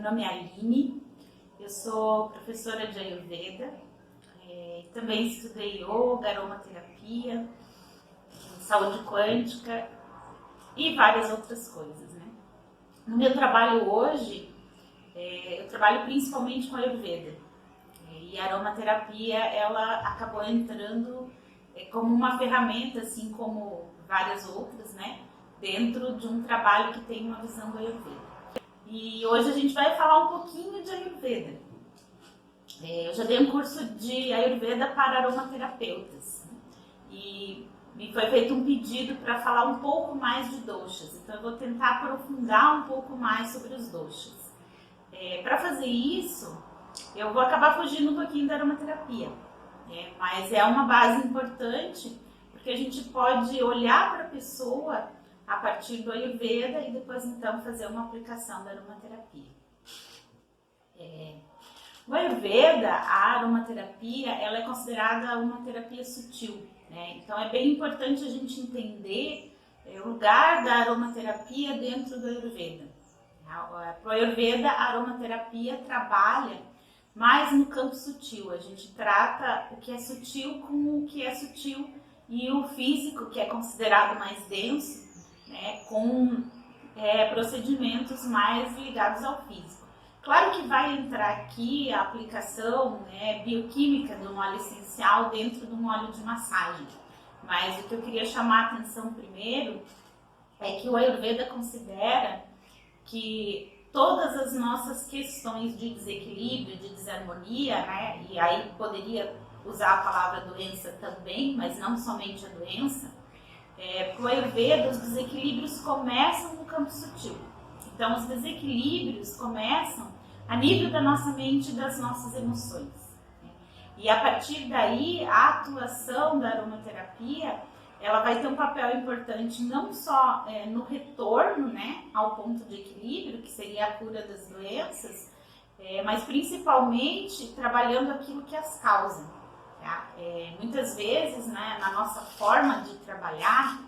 nome é Aline, eu sou professora de Ayurveda, também estudei yoga, aromaterapia, saúde quântica e várias outras coisas, né? No meu trabalho hoje, eu trabalho principalmente com Ayurveda e a aromaterapia ela acabou entrando como uma ferramenta, assim como várias outras, né? Dentro de um trabalho que tem uma visão do Ayurveda. E hoje a gente vai falar um pouquinho de Ayurveda. Eu já dei um curso de Ayurveda para aromaterapeutas e me foi feito um pedido para falar um pouco mais de doshas, então eu vou tentar aprofundar um pouco mais sobre os doshas. Para fazer isso, eu vou acabar fugindo um pouquinho da aromaterapia, mas é uma base importante porque a gente pode olhar para a pessoa a partir do Ayurveda e depois então fazer uma aplicação da aromaterapia. O Ayurveda, a aromaterapia, ela é considerada uma terapia sutil, né? Então é bem importante a gente entender o lugar da aromaterapia dentro do Ayurveda. Para o Ayurveda, a aromaterapia trabalha mais no campo sutil. A gente trata o que é sutil com o que é sutil e o físico, que é considerado mais denso, né, com procedimentos mais ligados ao físico. Claro que vai entrar aqui a aplicação, né, bioquímica do óleo essencial dentro de um óleo de massagem, mas o que eu queria chamar a atenção primeiro é que o Ayurveda considera que todas as nossas questões de desequilíbrio, de desarmonia, né, e aí poderia usar a palavra doença também, mas não somente a doença, para o Ayurveda os desequilíbrios começam no campo sutil. Então os desequilíbrios começam a nível da nossa mente e das nossas emoções. E a partir daí, a atuação da aromaterapia, ela vai ter um papel importante não só no retorno, né, ao ponto de equilíbrio, que seria a cura das doenças, mas principalmente trabalhando aquilo que as causa. Tá? Muitas vezes, né, na nossa forma de trabalhar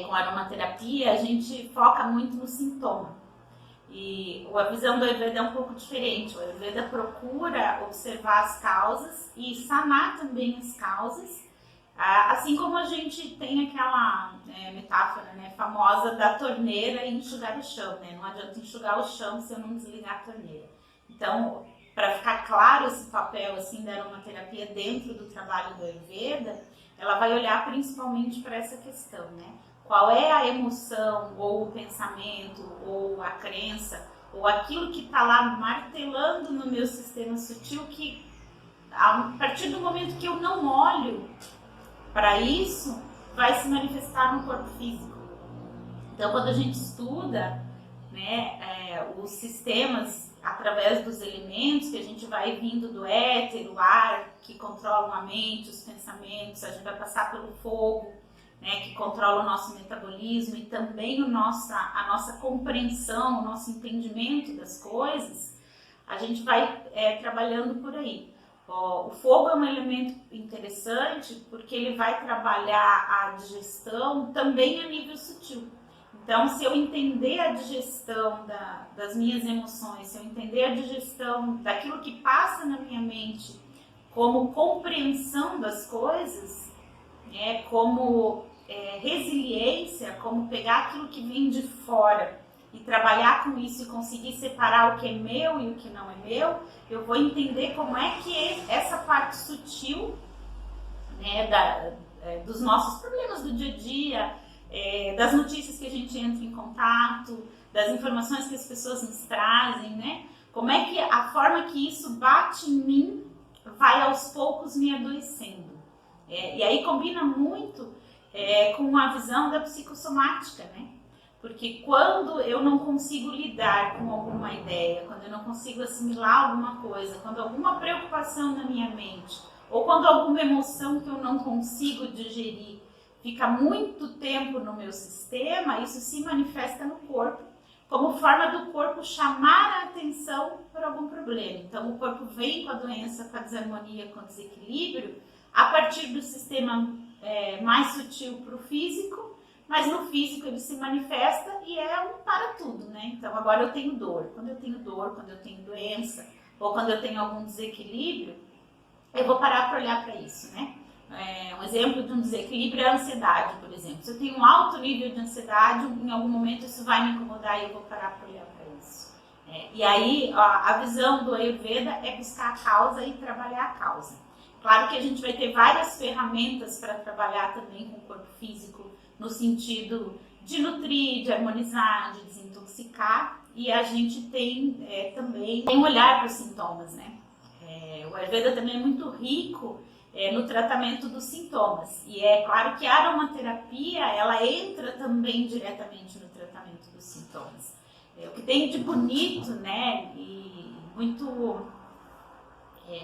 com a aromaterapia, a gente foca muito no sintoma. E a visão do Ayurveda é um pouco diferente. O Ayurveda procura observar as causas e sanar também as causas, assim como a gente tem aquela metáfora, né, famosa da torneira e enxugar o chão, né? Não adianta enxugar o chão se eu não desligar a torneira. Então, para ficar claro esse papel assim da aromaterapia dentro do trabalho do Ayurveda, ela vai olhar principalmente para essa questão, né? Qual é a emoção, ou o pensamento, ou a crença, ou aquilo que está lá martelando no meu sistema sutil, que a partir do momento que eu não olho para isso, vai se manifestar no corpo físico. Então, quando a gente estuda, né, os sistemas através dos elementos, que a gente vai vindo do éter, o ar, que controlam a mente, os pensamentos, a gente vai passar pelo fogo, né, que controla o nosso metabolismo e também a nossa compreensão, o nosso entendimento das coisas, a gente vai trabalhando por aí. O fogo é um elemento interessante porque ele vai trabalhar a digestão também a nível sutil. Então, se eu entender a digestão das minhas emoções, se eu entender a digestão daquilo que passa na minha mente como compreensão das coisas, como resiliência, como pegar aquilo que vem de fora e trabalhar com isso e conseguir separar o que é meu e o que não é meu, eu vou entender como é que essa parte sutil, né, dos nossos problemas do dia a dia, das notícias que a gente entra em contato, das informações que as pessoas nos trazem, né, como é que a forma que isso bate em mim vai aos poucos me adoecendo. E aí combina muito com a visão da psicossomática, né? Porque quando eu não consigo lidar com alguma ideia, quando eu não consigo assimilar alguma coisa, quando alguma preocupação na minha mente, ou quando alguma emoção que eu não consigo digerir fica muito tempo no meu sistema, isso se manifesta no corpo, como forma do corpo chamar a atenção por algum problema. Então o corpo vem com a doença, com a desarmonia, com o desequilíbrio, a partir do sistema mais sutil para o físico, mas no físico ele se manifesta e é um para tudo, né? Então agora eu tenho dor. Quando eu tenho dor, quando eu tenho doença, ou quando eu tenho algum desequilíbrio, eu vou parar para olhar para isso, né? Um exemplo de um desequilíbrio é a ansiedade, por exemplo. Se eu tenho um alto nível de ansiedade, em algum momento isso vai me incomodar e eu vou parar para olhar para isso. E aí a visão do Ayurveda é buscar a causa e trabalhar a causa. Claro que a gente vai ter várias ferramentas para trabalhar também com o corpo físico, no sentido de nutrir, de harmonizar, de desintoxicar, e a gente tem também um olhar para os sintomas, né? O Ayurveda também é muito rico no tratamento dos sintomas, e é claro que a aromaterapia ela entra também diretamente no tratamento dos sintomas. O que tem de bonito, né, e muito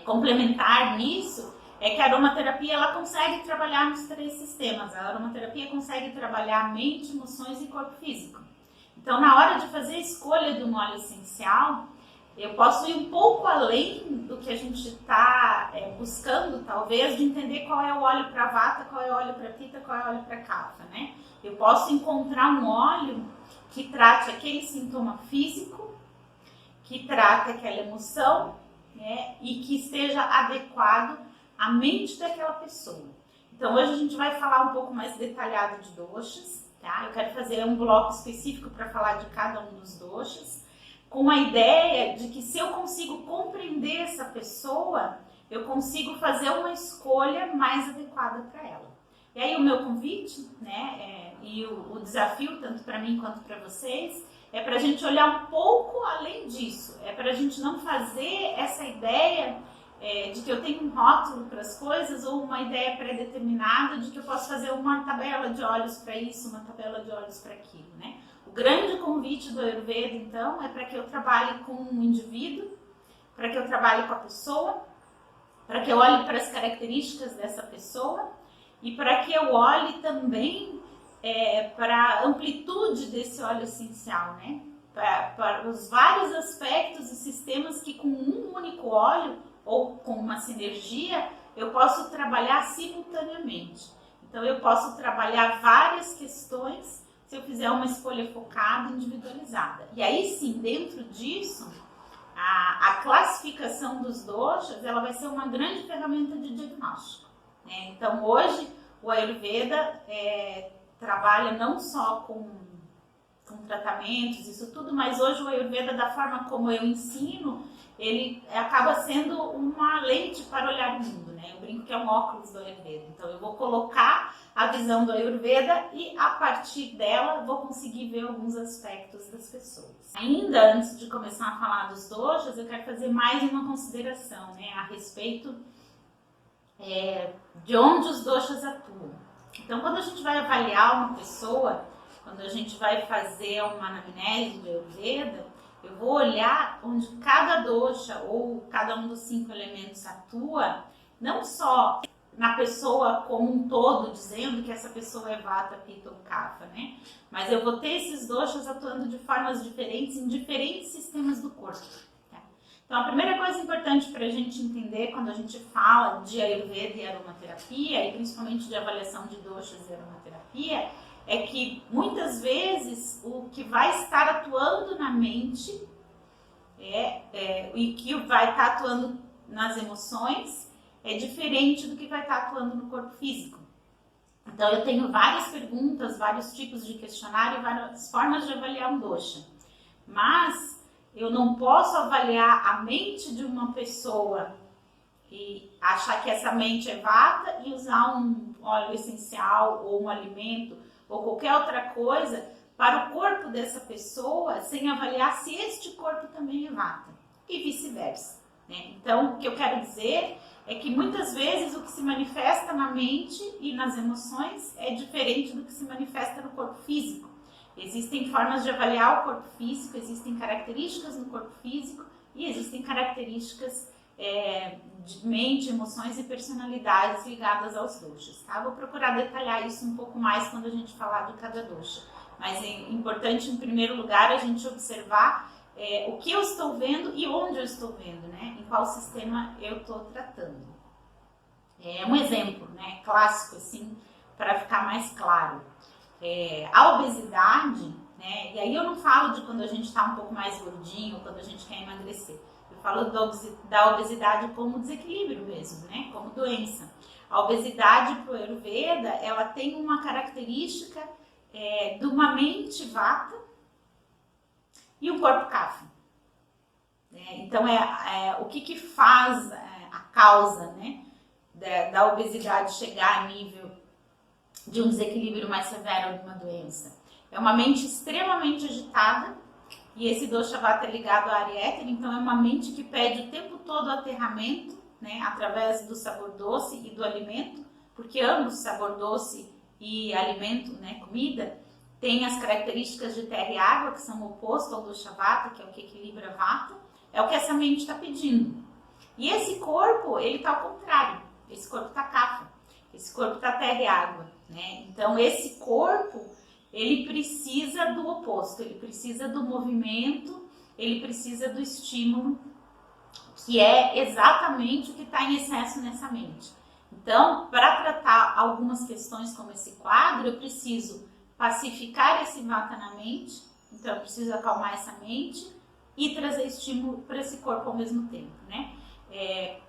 complementar nisso é que a aromaterapia ela consegue trabalhar nos 3 sistemas. A aromaterapia consegue trabalhar mente, emoções e corpo físico. Então, na hora de fazer a escolha de um óleo essencial, eu posso ir um pouco além do que a gente está buscando, talvez, de entender qual é o óleo para vata, qual é o óleo para pitta, qual é o óleo para kapha, né? Eu posso encontrar um óleo que trate aquele sintoma físico, que trate aquela emoção, né, e que esteja adequado à mente daquela pessoa. Então hoje a gente vai falar um pouco mais detalhado de doshas, tá? Eu quero fazer um bloco específico para falar de cada um dos doshas, com a ideia de que se eu consigo compreender essa pessoa, eu consigo fazer uma escolha mais adequada para ela. E aí o meu convite, né, e o desafio, tanto para mim quanto para vocês, é para a gente olhar um pouco além disso. É para a gente não fazer essa ideia de que eu tenho um rótulo para as coisas ou uma ideia pré-determinada de que eu posso fazer uma tabela de olhos para isso, uma tabela de olhos para aquilo, né? O grande convite do Ayurveda, então, é para que eu trabalhe com um indivíduo, para que eu trabalhe com a pessoa, para que eu olhe para as características dessa pessoa e para que eu olhe também para a amplitude desse óleo essencial, né? Para os vários aspectos e sistemas que com um único óleo ou com uma sinergia eu posso trabalhar simultaneamente. Então eu posso trabalhar várias questões se eu fizer uma escolha focada, individualizada. E aí sim, dentro disso, a classificação dos doshas ela vai ser uma grande ferramenta de diagnóstico, né? Então hoje o Ayurveda trabalha não só com tratamentos, isso tudo, mas hoje o Ayurveda, da forma como eu ensino, ele acaba sendo uma lente para olhar o mundo, né? Eu brinco que é um óculos do Ayurveda. Então eu vou colocar a visão do Ayurveda e a partir dela vou conseguir ver alguns aspectos das pessoas. Ainda antes de começar a falar dos doshas, eu quero fazer mais uma consideração, né, a respeito de onde os doshas atuam. Então, quando a gente vai avaliar uma pessoa, quando a gente vai fazer uma anamnese de Ayurveda, eu vou olhar onde cada dosha ou cada um dos 5 elementos atua, não só na pessoa como um todo, dizendo que essa pessoa é vata, pitta ou kapha, né? Mas eu vou ter esses doshas atuando de formas diferentes em diferentes sistemas do corpo. Então, a primeira coisa importante para a gente entender quando a gente fala de Ayurveda e aromaterapia, e principalmente de avaliação de doshas e aromaterapia, é que muitas vezes o que vai estar atuando na mente e que vai estar atuando nas emoções é diferente do que vai estar atuando no corpo físico. Então, eu tenho várias perguntas, vários tipos de questionário, várias formas de avaliar um dosha. Mas eu não posso avaliar a mente de uma pessoa e achar que essa mente é vata e usar um óleo essencial ou um alimento ou qualquer outra coisa para o corpo dessa pessoa sem avaliar se este corpo também é vata e vice-versa, né? Então, o que eu quero dizer é que muitas vezes o que se manifesta na mente e nas emoções é diferente do que se manifesta no corpo físico. Existem formas de avaliar o corpo físico, existem características no corpo físico e existem características de mente, emoções e personalidades ligadas aos doshas, tá? Vou procurar detalhar isso um pouco mais quando a gente falar de cada dosha. Mas é importante, em primeiro lugar, a gente observar o que eu estou vendo e onde eu estou vendo, né? Em qual sistema eu estou tratando. Um exemplo, né, clássico, assim, para ficar mais claro. A obesidade, né? E aí eu não falo de quando a gente está um pouco mais gordinho, quando a gente quer emagrecer. Eu falo da obesidade como desequilíbrio mesmo, né? Como doença. A obesidade para o Ayurveda, ela tem uma característica de uma mente vata e um corpo kapha. Então, o que faz a causa, né, da obesidade chegar a nível de um desequilíbrio mais severo de uma doença? É uma mente extremamente agitada, e esse dosha vata é ligado à área éter, então é uma mente que pede o tempo todo aterramento, né, através do sabor doce e do alimento, porque ambos, sabor doce e alimento, né, comida, têm as características de terra e água, que são o oposto ao dosha vata, que é o que equilibra a vata. É o que essa mente está pedindo. E esse corpo, ele está ao contrário. Esse corpo está kapha. Esse corpo está terra e água, né? Então, esse corpo, ele precisa do oposto. Ele precisa do movimento, ele precisa do estímulo, que é exatamente o que está em excesso nessa mente. Então, para tratar algumas questões como esse quadro, eu preciso pacificar esse vata na mente. Então, eu preciso acalmar essa mente e trazer estímulo para esse corpo ao mesmo tempo, né?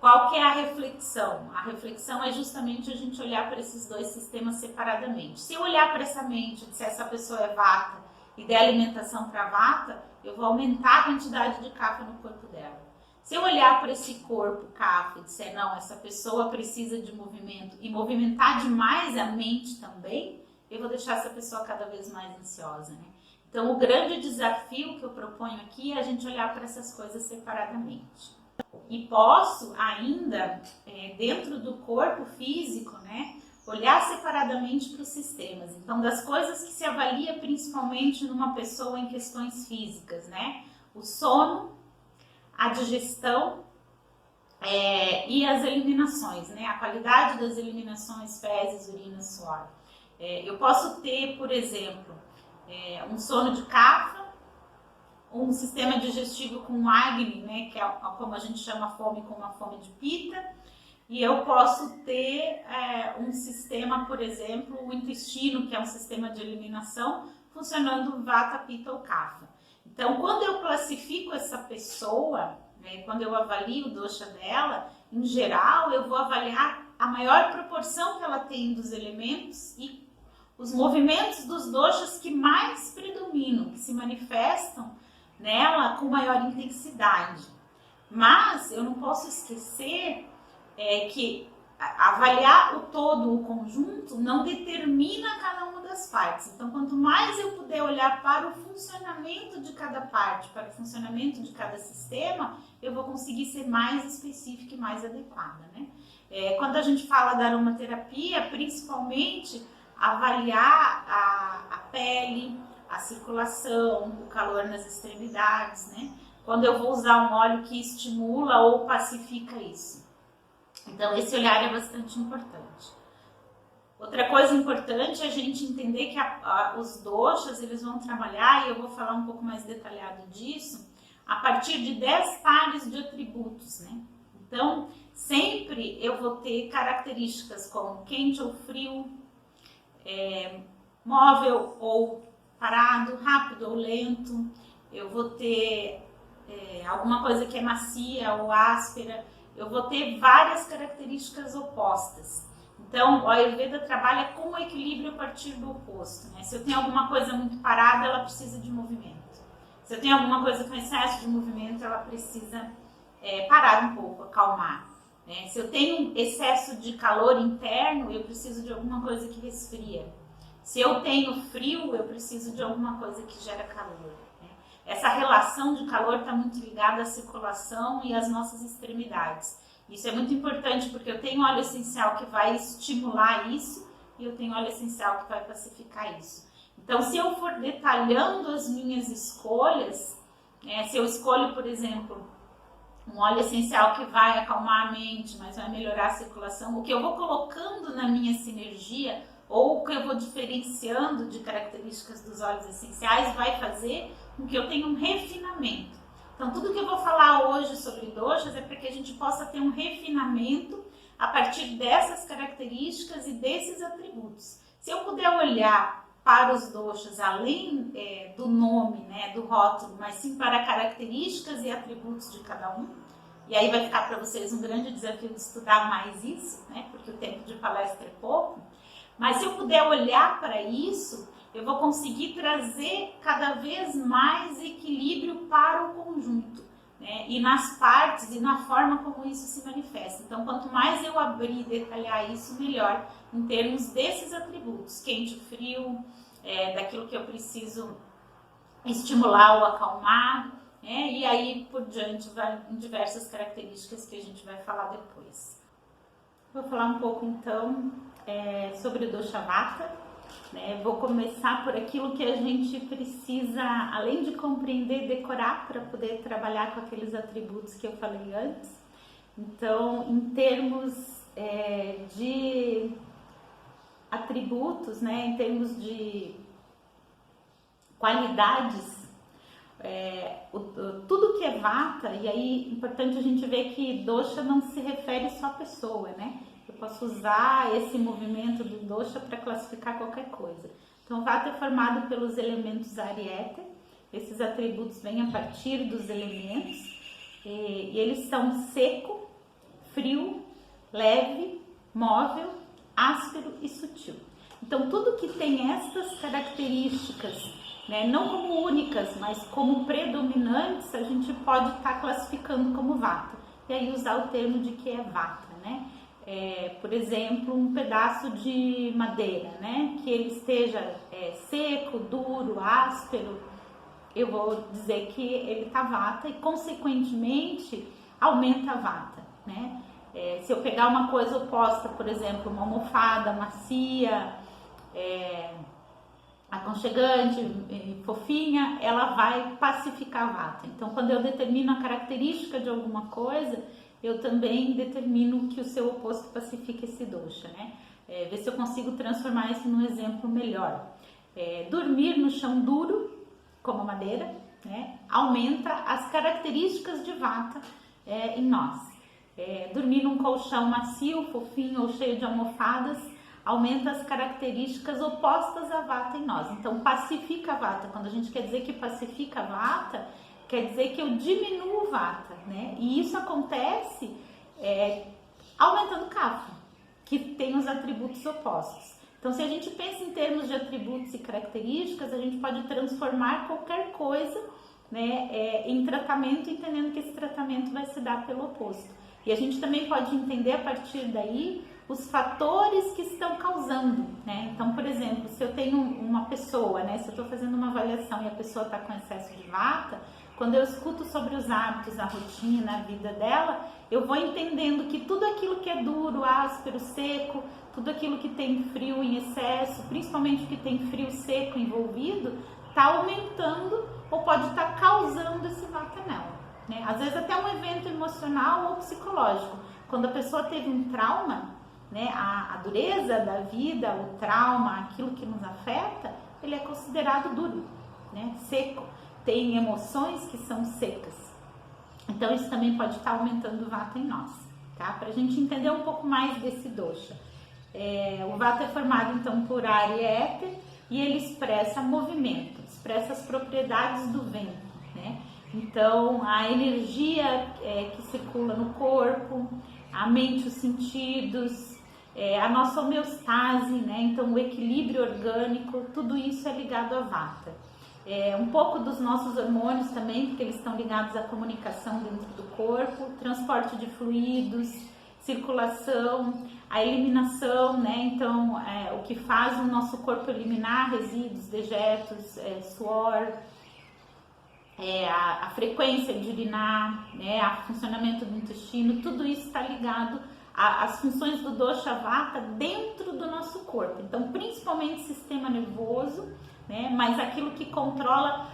Qual que é a reflexão? A reflexão é justamente a gente olhar para esses dois sistemas separadamente. Se eu olhar para essa mente e disser essa pessoa é vata e der alimentação para vata, eu vou aumentar a quantidade de kapha no corpo dela. Se eu olhar para esse corpo kapha e disser não, essa pessoa precisa de movimento e movimentar demais a mente também, eu vou deixar essa pessoa cada vez mais ansiosa, né? Então, o grande desafio que eu proponho aqui é a gente olhar para essas coisas separadamente. E posso ainda, dentro do corpo físico, né, olhar separadamente para os sistemas. Então, das coisas que se avalia principalmente numa pessoa em questões físicas, né? O sono, a digestão e as eliminações, né? A qualidade das eliminações, fezes, urina, suor. Eu posso ter, por exemplo, um sono de kapha, um sistema digestivo com Agni, né, que é como a gente chama a fome, com uma fome de pita, e eu posso ter um sistema, por exemplo, o intestino, que é um sistema de eliminação, funcionando vata, pita ou kapha. Então, quando eu classifico essa pessoa, né, quando eu avalio o dosha dela, em geral, eu vou avaliar a maior proporção que ela tem dos elementos e os movimentos dos doshas que mais predominam, que se manifestam nela com maior intensidade. Mas eu não posso esquecer que avaliar o todo, o conjunto, não determina cada uma das partes. Então, quanto mais eu puder olhar para o funcionamento de cada parte, para o funcionamento de cada sistema, eu vou conseguir ser mais específica e mais adequada, né? Quando a gente fala da aromaterapia, principalmente avaliar a pele, a circulação, o calor nas extremidades, né? Quando eu vou usar um óleo que estimula ou pacifica isso. Então, esse olhar é bastante importante. Outra coisa importante é a gente entender que os doshas, eles vão trabalhar, e eu vou falar um pouco mais detalhado disso, a partir de 10 pares de atributos, né? Então, sempre eu vou ter características como quente ou frio, móvel ou parado, rápido ou lento. Eu vou ter alguma coisa que é macia ou áspera. Eu vou ter várias características opostas. Então, o Ayurveda trabalha com o equilíbrio a partir do oposto, né? Se eu tenho alguma coisa muito parada, ela precisa de movimento. Se eu tenho alguma coisa com excesso de movimento, ela precisa parar um pouco, acalmar. Né? Se eu tenho excesso de calor interno, eu preciso de alguma coisa que resfria. Se eu tenho frio, eu preciso de alguma coisa que gera calor. Né? Essa relação de calor está muito ligada à circulação e às nossas extremidades. Isso é muito importante porque eu tenho óleo essencial que vai estimular isso e eu tenho óleo essencial que vai pacificar isso. Então, se eu for detalhando as minhas escolhas, se eu escolho, por exemplo, um óleo essencial que vai acalmar a mente, mas vai melhorar a circulação, o que eu vou colocando na minha sinergia ou o que eu vou diferenciando de características dos óleos essenciais vai fazer com que eu tenha um refinamento. Então, tudo que eu vou falar hoje sobre doshas é para que a gente possa ter um refinamento a partir dessas características e desses atributos. Se eu puder olhar para os doshas, além do nome, né, do rótulo, mas sim para características e atributos de cada um. E aí vai ficar para vocês um grande desafio de estudar mais isso, né, porque o tempo de palestra é pouco. Mas se eu puder olhar para isso, eu vou conseguir trazer cada vez mais equilíbrio para o conjunto, né? E nas partes e na forma como isso se manifesta. Então, quanto mais eu abrir e detalhar isso, melhor em termos desses atributos, quente, frio, daquilo que eu preciso estimular ou acalmar, né? E aí por diante vai em diversas características que a gente vai falar depois. Vou falar um pouco então sobre o dosha vata, né? Vou começar por aquilo que a gente precisa, além de compreender, decorar para poder trabalhar com aqueles atributos que eu falei antes. Então, em termos de atributos, né? Em termos de qualidades, tudo que é vata, e aí é importante a gente ver que dosha não se refere só à pessoa, né? Eu posso usar esse movimento do dosha para classificar qualquer coisa. Então, vata é formado pelos elementos ar e éter. Esses atributos vêm a partir dos elementos e eles são seco, frio, leve, móvel, áspero e sutil. Então, tudo que tem estas características, né, não como únicas, mas como predominantes, a gente pode estar classificando como vata. E aí usar o termo de que é vata, né? Por exemplo, um pedaço de madeira, né, que ele esteja seco, duro, áspero, eu vou dizer que ele está vata e, consequentemente, aumenta a vata, né? Se eu pegar uma coisa oposta, por exemplo, uma almofada macia, aconchegante, fofinha, ela vai pacificar a vata. Então, quando eu determino a característica de alguma coisa, eu também determino que o seu oposto pacifique esse dosha, né? Ver se eu consigo transformar isso num exemplo melhor. Dormir no chão duro, como a madeira, né, aumenta as características de vata em nós. Dormir num colchão macio, fofinho ou cheio de almofadas, aumenta as características opostas à vata em nós. Então, pacifica a vata. Quando a gente quer dizer que pacifica a vata, quer dizer que eu diminuo vata, né? E isso acontece aumentando kapha, que tem os atributos opostos. Então, se a gente pensa em termos de atributos e características, a gente pode transformar qualquer coisa, né, em tratamento, entendendo que esse tratamento vai se dar pelo oposto. E a gente também pode entender a partir daí os fatores que estão causando, né? Então, por exemplo, se eu tenho uma pessoa, né, se eu estou fazendo uma avaliação e a pessoa está com excesso de vata, quando eu escuto sobre os hábitos, a rotina, a vida dela, eu vou entendendo que tudo aquilo que é duro, áspero, seco, tudo aquilo que tem frio em excesso, principalmente o que tem frio seco envolvido, está aumentando ou pode estar causando esse vata nela, né? Às vezes até um evento emocional ou psicológico. Quando a pessoa teve um trauma, né, a dureza da vida, o trauma, aquilo que nos afeta, ele é considerado duro, né, seco. Tem emoções que são secas. Então, isso também pode estar aumentando o vata em nós, tá? Para a gente entender um pouco mais desse dosha. O vata é formado, então, por ar e éter, e ele expressa movimento, expressa as propriedades do vento, né? Então, a energia que circula no corpo, a mente, os sentidos, a nossa homeostase, né? Então, o equilíbrio orgânico, tudo isso é ligado a vata. Um pouco dos nossos hormônios também, porque eles estão ligados à comunicação dentro do corpo, transporte de fluidos, circulação, a eliminação, né? Então, o que faz o nosso corpo eliminar resíduos, dejetos, suor, a frequência de urinar, né? O funcionamento do intestino, tudo isso está ligado às funções do dosha vata dentro do nosso corpo. Então, principalmente o sistema nervoso, né? Mas aquilo que controla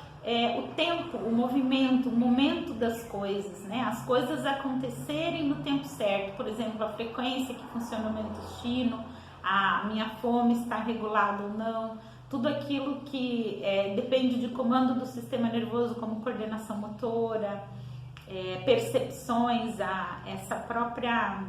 o tempo, o movimento, o momento das coisas, né? As coisas acontecerem no tempo certo. Por exemplo, a frequência que funciona o meu intestino, a minha fome está regulada ou não, tudo aquilo que depende de comando do sistema nervoso, como coordenação motora, percepções, essa própria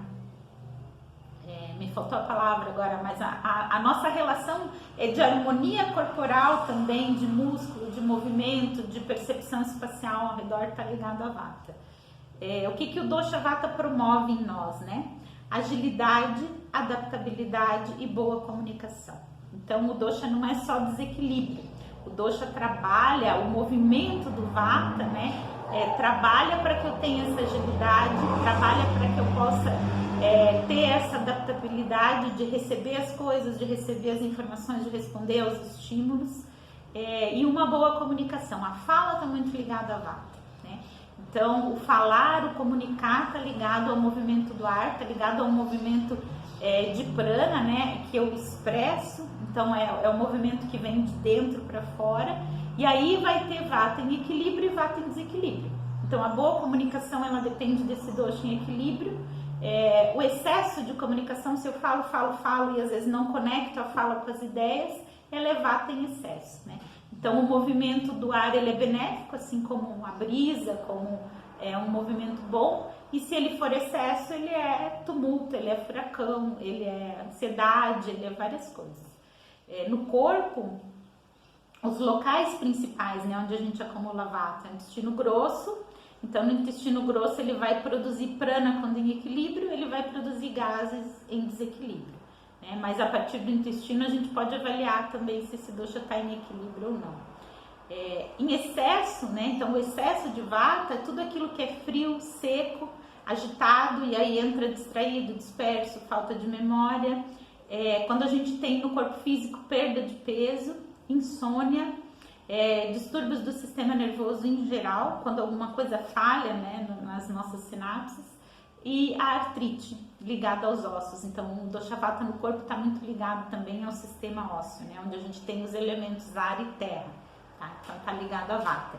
me faltou a palavra agora, mas a nossa relação é de harmonia corporal também, de músculo, de movimento, de percepção espacial ao redor, está ligado à Vata. O que o Dosha Vata promove em nós, né? Agilidade, adaptabilidade e boa comunicação. Então o Dosha não é só desequilíbrio, o Dosha trabalha o movimento do Vata, né? Trabalha para que eu tenha essa agilidade, trabalha para que eu possa ter essa adaptabilidade de receber as coisas, de receber as informações, de responder aos estímulos, e uma boa comunicação. A fala está muito ligada à Vata, né? Então, o falar, o comunicar está ligado ao movimento do ar, está ligado ao movimento de prana, né? Que eu expresso, então é o movimento que vem de dentro para fora, e aí vai ter Vata em equilíbrio e Vata em desequilíbrio. Então, a boa comunicação, ela depende desse Dosha em equilíbrio. O excesso de comunicação, se eu falo e às vezes não conecto a fala com as ideias, ela é Vata em excesso, né? Então o movimento do ar, ele é benéfico, assim como a brisa, como um movimento bom, e se ele for excesso, ele é tumulto, ele é furacão, ele é ansiedade, ele é várias coisas. No corpo, os locais principais, né, onde a gente acumula Vata, é o intestino grosso. Então, no intestino grosso, ele vai produzir prana quando em equilíbrio, ele vai produzir gases em desequilíbrio, né? Mas a partir do intestino, a gente pode avaliar também se esse dosha está em equilíbrio ou não. Em excesso, né? Então, o excesso de Vata é tudo aquilo que é frio, seco, agitado, e aí entra distraído, disperso, falta de memória. Quando a gente tem no corpo físico perda de peso, insônia, distúrbios do sistema nervoso em geral, quando alguma coisa falha, né, nas nossas sinapses, e a artrite ligada aos ossos. Então o dosha Vata no corpo está muito ligado também ao sistema ósseo, né, onde a gente tem os elementos ar e terra, tá? Então está ligado a Vata.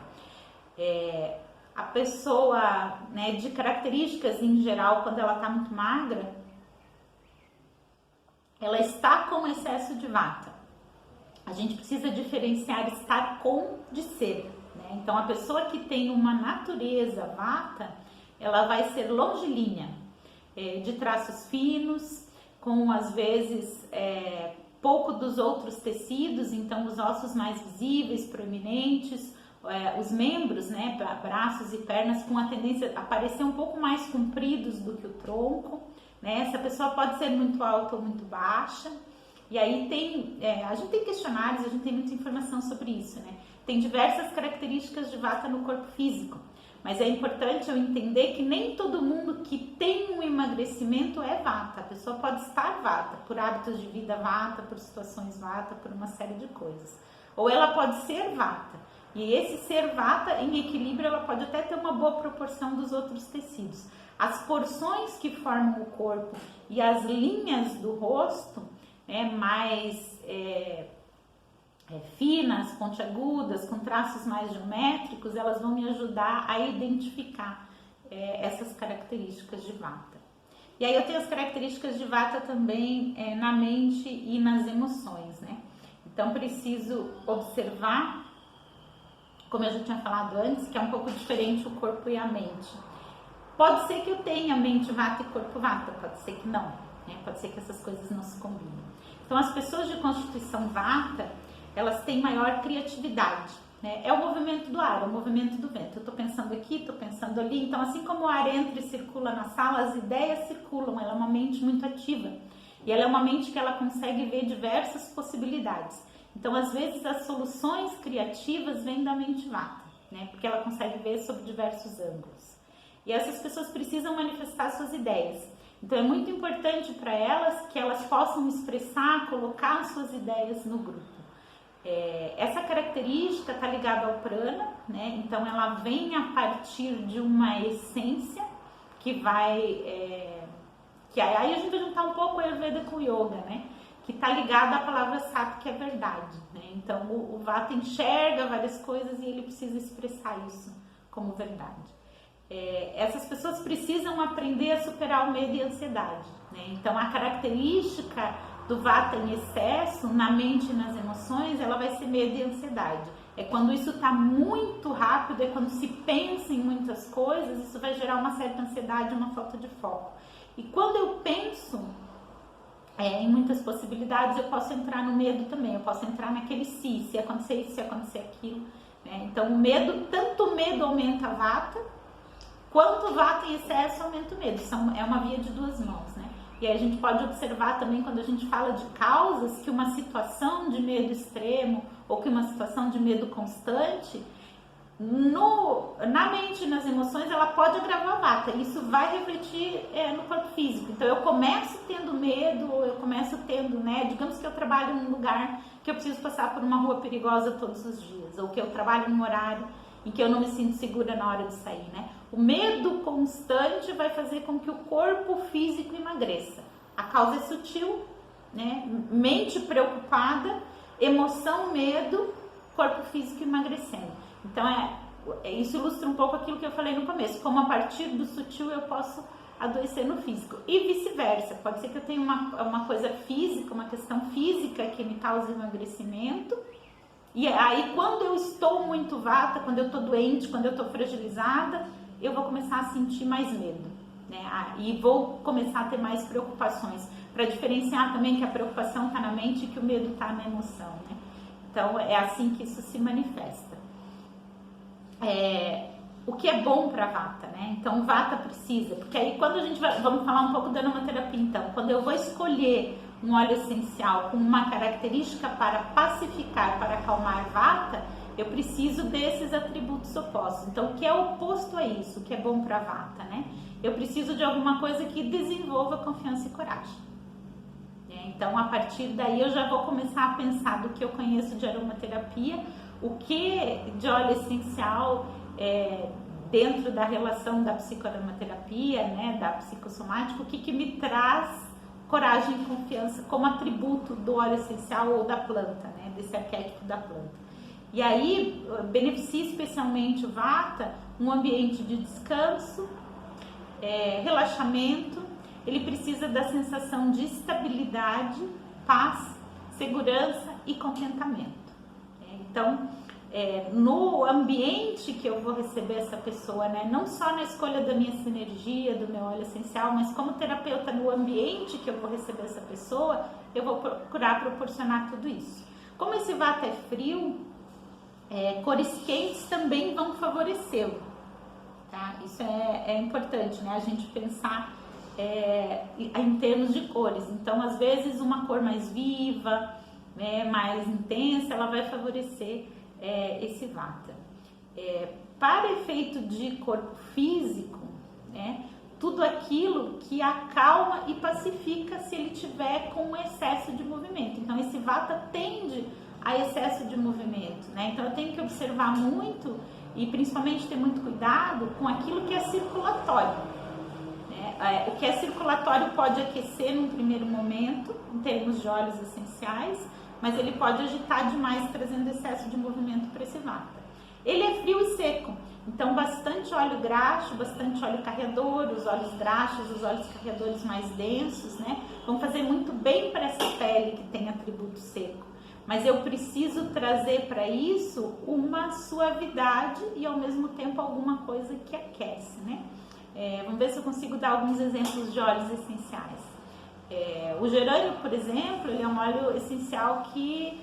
A pessoa, né, de características em geral, quando ela está muito magra, ela está com excesso de Vata. A gente precisa diferenciar estar com de ser, né? Então, a pessoa que tem uma natureza Vata, ela vai ser longilínea, de traços finos, com às vezes pouco dos outros tecidos, então os ossos mais visíveis, proeminentes, os membros, né, braços e pernas com a tendência a parecer um pouco mais compridos do que o tronco, né? Essa pessoa pode ser muito alta ou muito baixa. E aí a gente tem questionários, a gente tem muita informação sobre isso, né? Tem diversas características de Vata no corpo físico, mas é importante eu entender que nem todo mundo que tem um emagrecimento é Vata. A pessoa pode estar Vata, por hábitos de vida Vata, por situações Vata, por uma série de coisas. Ou ela pode ser Vata, e esse ser Vata em equilíbrio, ela pode até ter uma boa proporção dos outros tecidos. As porções que formam o corpo e as linhas do rosto, mais finas, pontiagudas, com traços mais geométricos, elas vão me ajudar a identificar essas características de Vata. E aí eu tenho as características de Vata também na mente e nas emoções, né? Então preciso observar, como eu já tinha falado antes, que é um pouco diferente o corpo e a mente. Pode ser que eu tenha mente Vata e corpo Vata, pode ser que não, né? Pode ser que essas coisas não se combinem. Então, as pessoas de constituição Vata, elas têm maior criatividade, né? É o movimento do ar, é o movimento do vento. Eu estou pensando aqui, estou pensando ali. Então, assim como o ar entra e circula na sala, as ideias circulam. Ela é uma mente muito ativa. E ela é uma mente que ela consegue ver diversas possibilidades. Então, às vezes, as soluções criativas vêm da mente Vata, né? Porque ela consegue ver sob diversos ângulos. E essas pessoas precisam manifestar suas ideias. Então, é muito importante para elas que elas possam expressar, colocar suas ideias no grupo. Essa característica está ligada ao prana, né? Então, ela vem a partir de uma essência que vai... que aí a gente vai juntar um pouco o Ayurveda com o Yoga, né? Que está ligada à palavra Sat, que é verdade, né? Então, o Vata enxerga várias coisas e ele precisa expressar isso como verdade. Essas pessoas precisam aprender a superar o medo e a ansiedade, né? Então a característica do Vata em excesso na mente e nas emoções, ela vai ser medo e ansiedade. É quando isso está muito rápido, é quando se pensa em muitas coisas, isso vai gerar uma certa ansiedade, uma falta de foco. E quando eu penso em muitas possibilidades eu posso entrar no medo também, eu posso entrar naquele se acontecer isso, se acontecer aquilo, né? Então o medo, tanto o medo aumenta a vata, quanto o vata em excesso aumenta o medo, é uma via de duas mãos, né? E aí a gente pode observar também quando a gente fala de causas, que uma situação de medo extremo ou que uma situação de medo constante, na mente e nas emoções, ela pode agravar a vata. Isso vai refletir no corpo físico. Então eu começo tendo medo, ou eu começo tendo, né? Digamos que eu trabalho num lugar que eu preciso passar por uma rua perigosa todos os dias, ou que eu trabalho num horário em que eu não me sinto segura na hora de sair, né? O medo constante vai fazer com que o corpo físico emagreça. A causa é sutil, né? Mente preocupada, emoção, medo, corpo físico emagrecendo. Então, isso ilustra um pouco aquilo que eu falei no começo, como a partir do sutil eu posso adoecer no físico. E vice-versa, pode ser que eu tenha uma coisa física, uma questão física que me cause emagrecimento, e aí quando eu estou muito vata, quando eu estou doente, quando eu estou fragilizada, eu vou começar a sentir mais medo, né? E vou começar a ter mais preocupações, para diferenciar também que a preocupação está na mente e que o medo está na emoção, né? Então, é assim que isso se manifesta. O que é bom para vata, né? Então vata precisa, porque aí quando a gente vamos falar um pouco da aromaterapia, então, quando eu vou escolher um óleo essencial com uma característica para pacificar, para acalmar vata, eu preciso desses atributos opostos. Então, o que é oposto a isso, o que é bom para vata, né? Eu preciso de alguma coisa que desenvolva confiança e coragem. Então, a partir daí eu já vou começar a pensar do que eu conheço de aromaterapia, o que de óleo essencial dentro da relação da psicoaromaterapia, né, da psicossomática, o que me traz coragem e confiança como atributo do óleo essencial ou da planta, né, desse arquétipo da planta. E aí beneficia especialmente o vata um ambiente de descanso, relaxamento. Ele precisa da sensação de estabilidade, paz, segurança e contentamento. Então, no ambiente que eu vou receber essa pessoa, né, não só na escolha da minha sinergia, do meu óleo essencial, mas como terapeuta no ambiente que eu vou receber essa pessoa, eu vou procurar proporcionar tudo isso. Como esse vata é frio, cores quentes também vão favorecê-lo, tá? Isso é importante, né, a gente pensar em termos de cores. Então, às vezes, uma cor mais viva, mais intensa, ela vai favorecer esse vata. Para efeito de corpo físico, tudo aquilo que acalma e pacifica se ele tiver com excesso de movimento. Então, esse vata tende a excesso de movimento, né? Então, eu tenho que observar muito e principalmente ter muito cuidado com aquilo que é circulatório. O que é circulatório pode aquecer num primeiro momento, em termos de óleos essenciais, mas ele pode agitar demais, trazendo excesso de movimento para esse vata. Ele é frio e seco, então bastante óleo graxo, bastante óleo carreador, os óleos graxos, os óleos carreadores mais densos, né? Vão fazer muito bem para essa pele que tem atributo seco. Mas eu preciso trazer para isso uma suavidade e ao mesmo tempo alguma coisa que aquece, né? Vamos ver se eu consigo dar alguns exemplos de óleos essenciais. O gerânio, por exemplo, ele é um óleo essencial que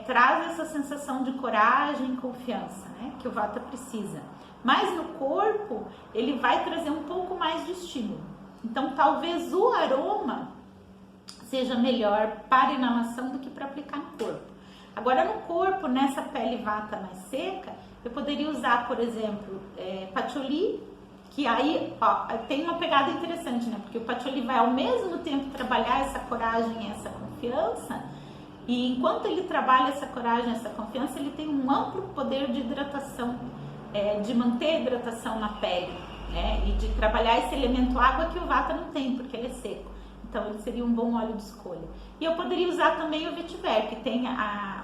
traz essa sensação de coragem e confiança, né, que o vata precisa. Mas no corpo, ele vai trazer um pouco mais de estímulo. Então, talvez o aroma seja melhor para inalação do que para aplicar no corpo. Agora, no corpo, nessa pele vata mais seca, eu poderia usar, por exemplo, patchouli, que aí tem uma pegada interessante, né? Porque o patchouli vai ao mesmo tempo trabalhar essa coragem e essa confiança, e enquanto ele trabalha essa coragem e essa confiança, ele tem um amplo poder de hidratação, de manter a hidratação na pele, né? E de trabalhar esse elemento água que o vata não tem, porque ele é seco. Então ele seria um bom óleo de escolha. E eu poderia usar também o vetiver, que tem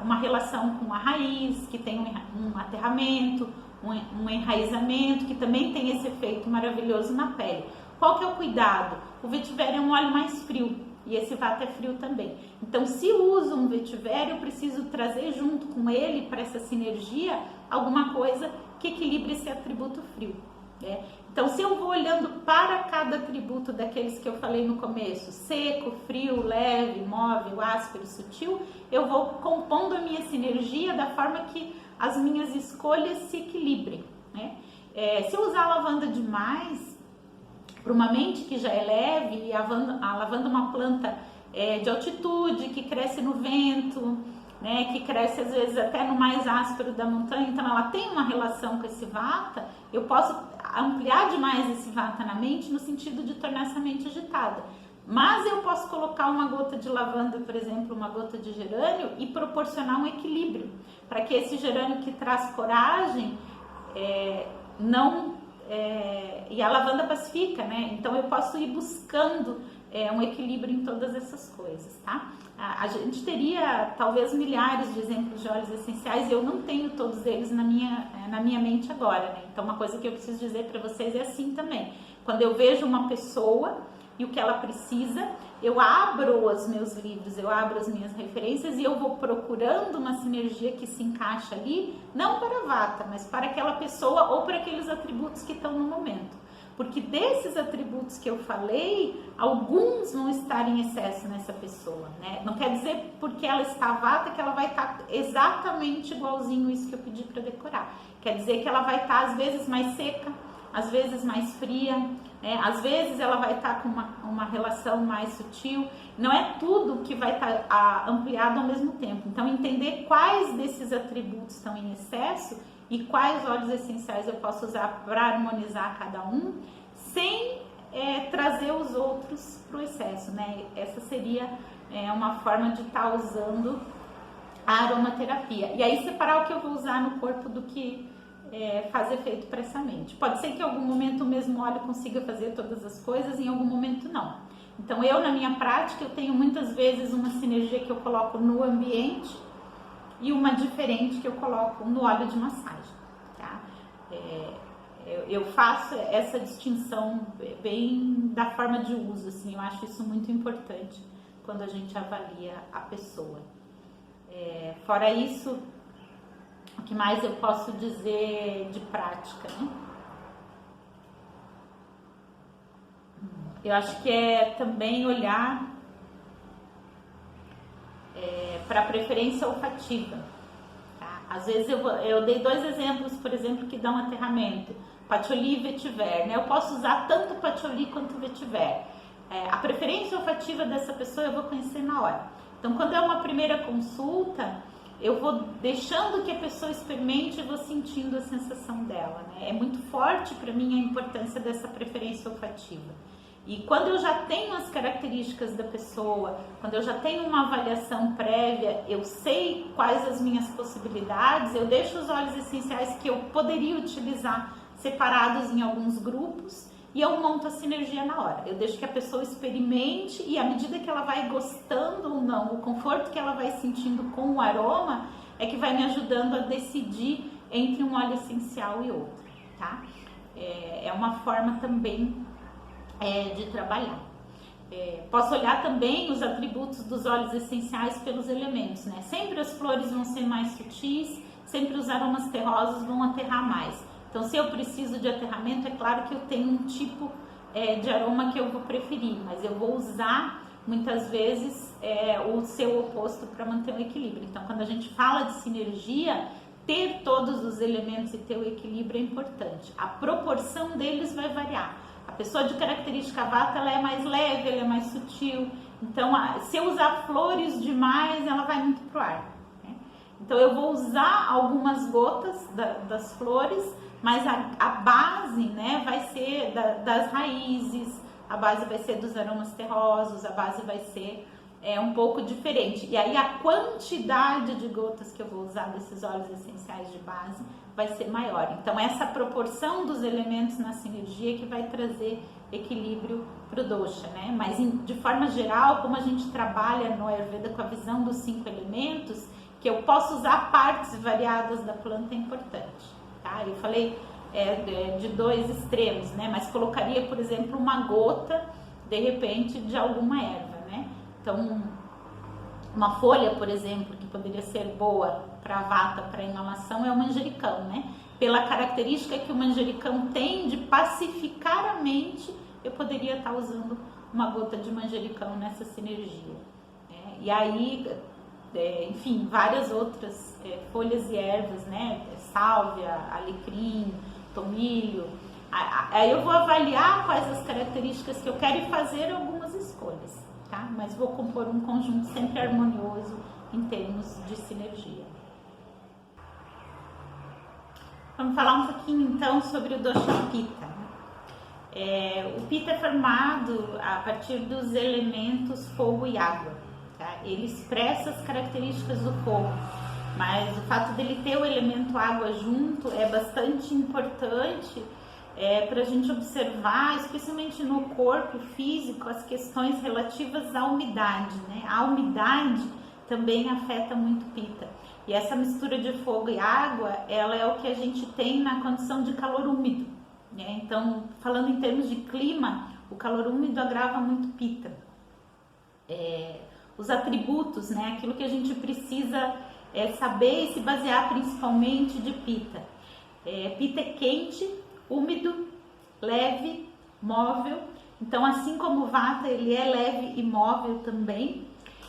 uma relação com a raiz, que tem um aterramento, um enraizamento, que também tem esse efeito maravilhoso na pele. Qual que é o cuidado? O vetiver é um óleo mais frio e esse vata é frio também. Então, se uso um vetiver, eu preciso trazer junto com ele, para essa sinergia, alguma coisa que equilibre esse atributo frio. Então, Então, se eu vou olhando para cada atributo daqueles que eu falei no começo, seco, frio, leve, móvel, áspero, sutil, eu vou compondo a minha sinergia da forma que as minhas escolhas se equilibrem, né? Se eu usar a lavanda demais, para uma mente que já é leve, e a lavanda é uma planta de altitude, que cresce no vento, né, que cresce às vezes até no mais áspero da montanha, então ela tem uma relação com esse vata, eu posso ampliar demais esse vata na mente no sentido de tornar essa mente agitada. Mas eu posso colocar uma gota de lavanda, por exemplo, uma gota de gerânio e proporcionar um equilíbrio, para que esse gerânio que traz coragem e a lavanda pacifica, né? Então eu posso ir buscando um equilíbrio em todas essas coisas, tá? A gente teria talvez milhares de exemplos de óleos essenciais e eu não tenho todos eles na minha mente agora, né? Então uma coisa que eu preciso dizer para vocês é assim também. Quando eu vejo uma pessoa e o que ela precisa, eu abro os meus livros, eu abro as minhas referências e eu vou procurando uma sinergia que se encaixa ali, não para Vata, mas para aquela pessoa ou para aqueles atributos que estão no momento. Porque desses atributos que eu falei, alguns vão estar em excesso nessa pessoa, né? Não quer dizer porque ela está Vata que ela vai estar exatamente igualzinho isso que eu pedi para decorar. Quer dizer que ela vai estar às vezes mais seca, às vezes mais fria, né? Às vezes ela vai estar com uma relação mais sutil. Não é tudo que vai estar ampliado ao mesmo tempo. Então entender quais desses atributos estão em excesso e quais óleos essenciais eu posso usar para harmonizar cada um, sem trazer os outros para o excesso, né? Essa seria uma forma de estar usando a aromaterapia. E aí separar o que eu vou usar no corpo do que faz efeito para essa mente. Pode ser que em algum momento o mesmo óleo consiga fazer todas as coisas, em algum momento não. Então eu, na minha prática, eu tenho muitas vezes uma sinergia que eu coloco no ambiente e uma diferente que eu coloco no óleo de massagem, tá? Eu faço essa distinção bem da forma de uso, assim, eu acho isso muito importante quando a gente avalia a pessoa. Fora isso, o que mais eu posso dizer de prática, né? Eu acho que também olhar para a preferência olfativa, tá? Às vezes eu dei 2 exemplos, por exemplo, que dão aterramento, patchouli e vetiver, né? Eu posso usar tanto patchouli quanto vetiver. A preferência olfativa dessa pessoa eu vou conhecer na hora. Então, quando é uma primeira consulta, eu vou deixando que a pessoa experimente e vou sentindo a sensação dela, né? É muito forte para mim a importância dessa preferência olfativa. E quando eu já tenho as características da pessoa, quando eu já tenho uma avaliação prévia, eu sei quais as minhas possibilidades, eu deixo os óleos essenciais que eu poderia utilizar separados em alguns grupos e eu monto a sinergia na hora. Eu deixo que a pessoa experimente e à medida que ela vai gostando ou não, o conforto que ela vai sentindo com o aroma é que vai me ajudando a decidir entre um óleo essencial e outro, tá? É uma forma também de trabalhar. Posso olhar também os atributos dos óleos essenciais pelos elementos, né? Sempre as flores vão ser mais sutis, sempre os aromas terrosos vão aterrar mais. Então, se eu preciso de aterramento, é claro que eu tenho um tipo de aroma que eu vou preferir, mas eu vou usar muitas vezes o seu oposto para manter o equilíbrio. Então, quando a gente fala de sinergia, ter todos os elementos e ter o equilíbrio é importante. A proporção deles vai variar. A pessoa de característica Vata, ela é mais leve, ela é mais sutil. Então, se eu usar flores demais, ela vai muito pro ar, né? Então, eu vou usar algumas gotas das flores, mas a base, né, vai ser das raízes, a base vai ser dos aromas terrosos, a base vai ser um pouco diferente. E aí, a quantidade de gotas que eu vou usar desses óleos essenciais de base vai ser maior. Então, essa proporção dos elementos na sinergia que vai trazer equilíbrio para o dosha, né? Mas, de forma geral, como a gente trabalha no Ayurveda com a visão dos 5 elementos, que eu posso usar partes variadas da planta é importante, tá? Eu falei de 2 extremos, né? Mas colocaria, por exemplo, uma gota, de repente, de alguma erva, né? Então, uma folha, por exemplo, que poderia ser boa para vata, para inalação, é o manjericão, né? pela característica que o manjericão tem de pacificar a mente, eu poderia estar usando uma gota de manjericão nessa sinergia. E aí, enfim, várias outras folhas e ervas, né? Sálvia, alecrim, tomilho. Aí eu vou avaliar quais as características que eu quero e fazer algumas escolhas, tá? Mas vou compor um conjunto sempre harmonioso em termos de sinergia. Vamos falar um pouquinho então sobre o dosha Pitta. O Pitta é formado a partir dos elementos fogo e água, tá? Ele expressa as características do fogo, mas o fato dele ter o elemento água junto é bastante importante para a gente observar, especialmente no corpo físico, as questões relativas à umidade, né? A umidade também afeta muito Pitta. E essa mistura de fogo e água, ela é o que a gente tem na condição de calor úmido, né? Então, falando em termos de clima, o calor úmido agrava muito Pitta. Os atributos, né? Aquilo que a gente precisa saber e se basear principalmente de Pitta. Pitta é quente, úmido, leve, móvel. Então, assim como o Vata, ele é leve e móvel também.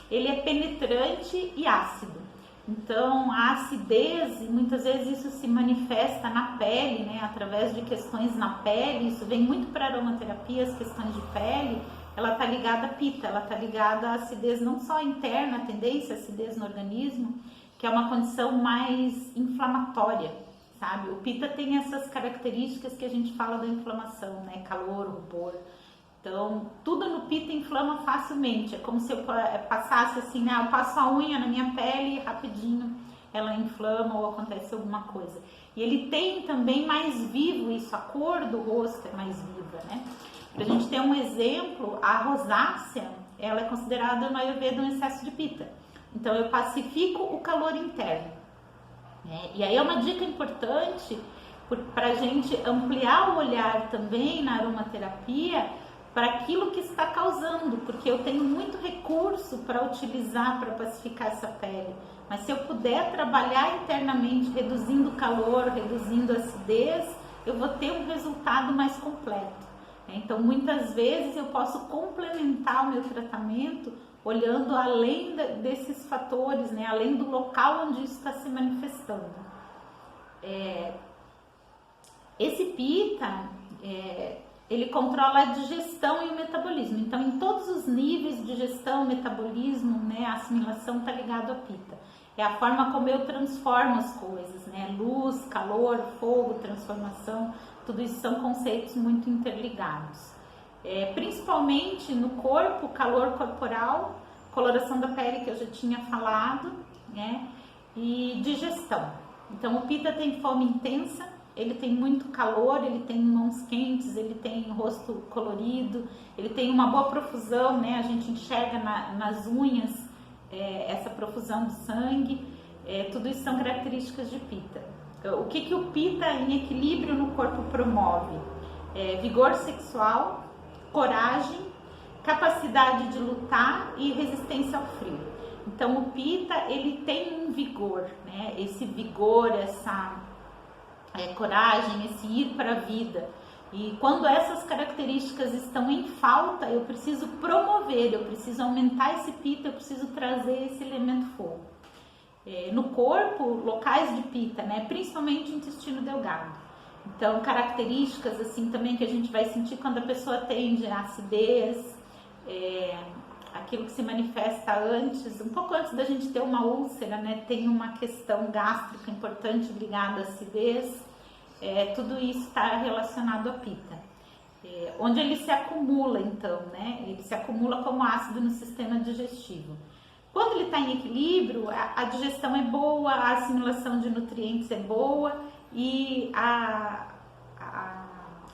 Ele é penetrante e ácido. Então, a acidez, muitas vezes isso se manifesta na pele, né? Através de questões na pele. Isso vem muito para a aromaterapia, as questões de pele. Ela está ligada a Pitta, ela está ligada à acidez não só interna, a tendência à acidez no organismo, que é uma condição mais inflamatória, sabe? O Pitta tem essas características que a gente fala da inflamação, né? Calor, rubor. Então, tudo no Pitta inflama facilmente. É como se eu passasse assim, né? Eu passo a unha na minha pele e rapidinho ela inflama ou acontece alguma coisa. E ele tem também mais vivo isso, a cor do rosto é mais viva, né? Pra gente ter um exemplo, a rosácea, ela é considerada no Ayurveda um excesso de Pitta. Então, eu pacifico o calor interno. E aí é uma dica importante para a gente ampliar o olhar também na aromaterapia para aquilo que está causando, porque eu tenho muito recurso para utilizar para pacificar essa pele, mas se eu puder trabalhar internamente, reduzindo o calor, reduzindo a acidez, eu vou ter um resultado mais completo. Então, muitas vezes eu posso complementar o meu tratamento olhando além desses fatores, né? Além do local onde isso está se manifestando. Esse Pitta, ele controla a digestão e o metabolismo. Então, em todos os níveis de digestão, metabolismo, né, a assimilação está ligado a Pitta. É a forma como eu transformo as coisas, né? Luz, calor, fogo, transformação, tudo isso são conceitos muito interligados. Principalmente no corpo, calor corporal, coloração da pele que eu já tinha falado, né? E digestão. Então, o Pitta tem fome intensa, ele tem muito calor, ele tem mãos quentes, ele tem rosto colorido, ele tem uma boa profusão, né? A gente enxerga nas unhas essa profusão de sangue, tudo isso são características de Pitta. O que o Pitta em equilíbrio no corpo promove? Vigor sexual, coragem, capacidade de lutar e resistência ao frio. Então, o Pitta, ele tem um vigor, né? Esse vigor, essa coragem, esse ir para a vida. E quando essas características estão em falta, eu preciso promover, eu preciso aumentar esse Pitta, eu preciso trazer esse elemento fogo. No corpo, locais de Pitta, né? Principalmente o intestino delgado. Então, características assim também que a gente vai sentir quando a pessoa tende a acidez, aquilo que se manifesta antes, um pouco antes da gente ter uma úlcera, né? Tem uma questão gástrica importante ligada à acidez. Tudo isso está relacionado a Pitta. Onde ele se acumula, então, né? Ele se acumula como ácido no sistema digestivo. Quando ele está em equilíbrio, a digestão é boa, a assimilação de nutrientes é boa e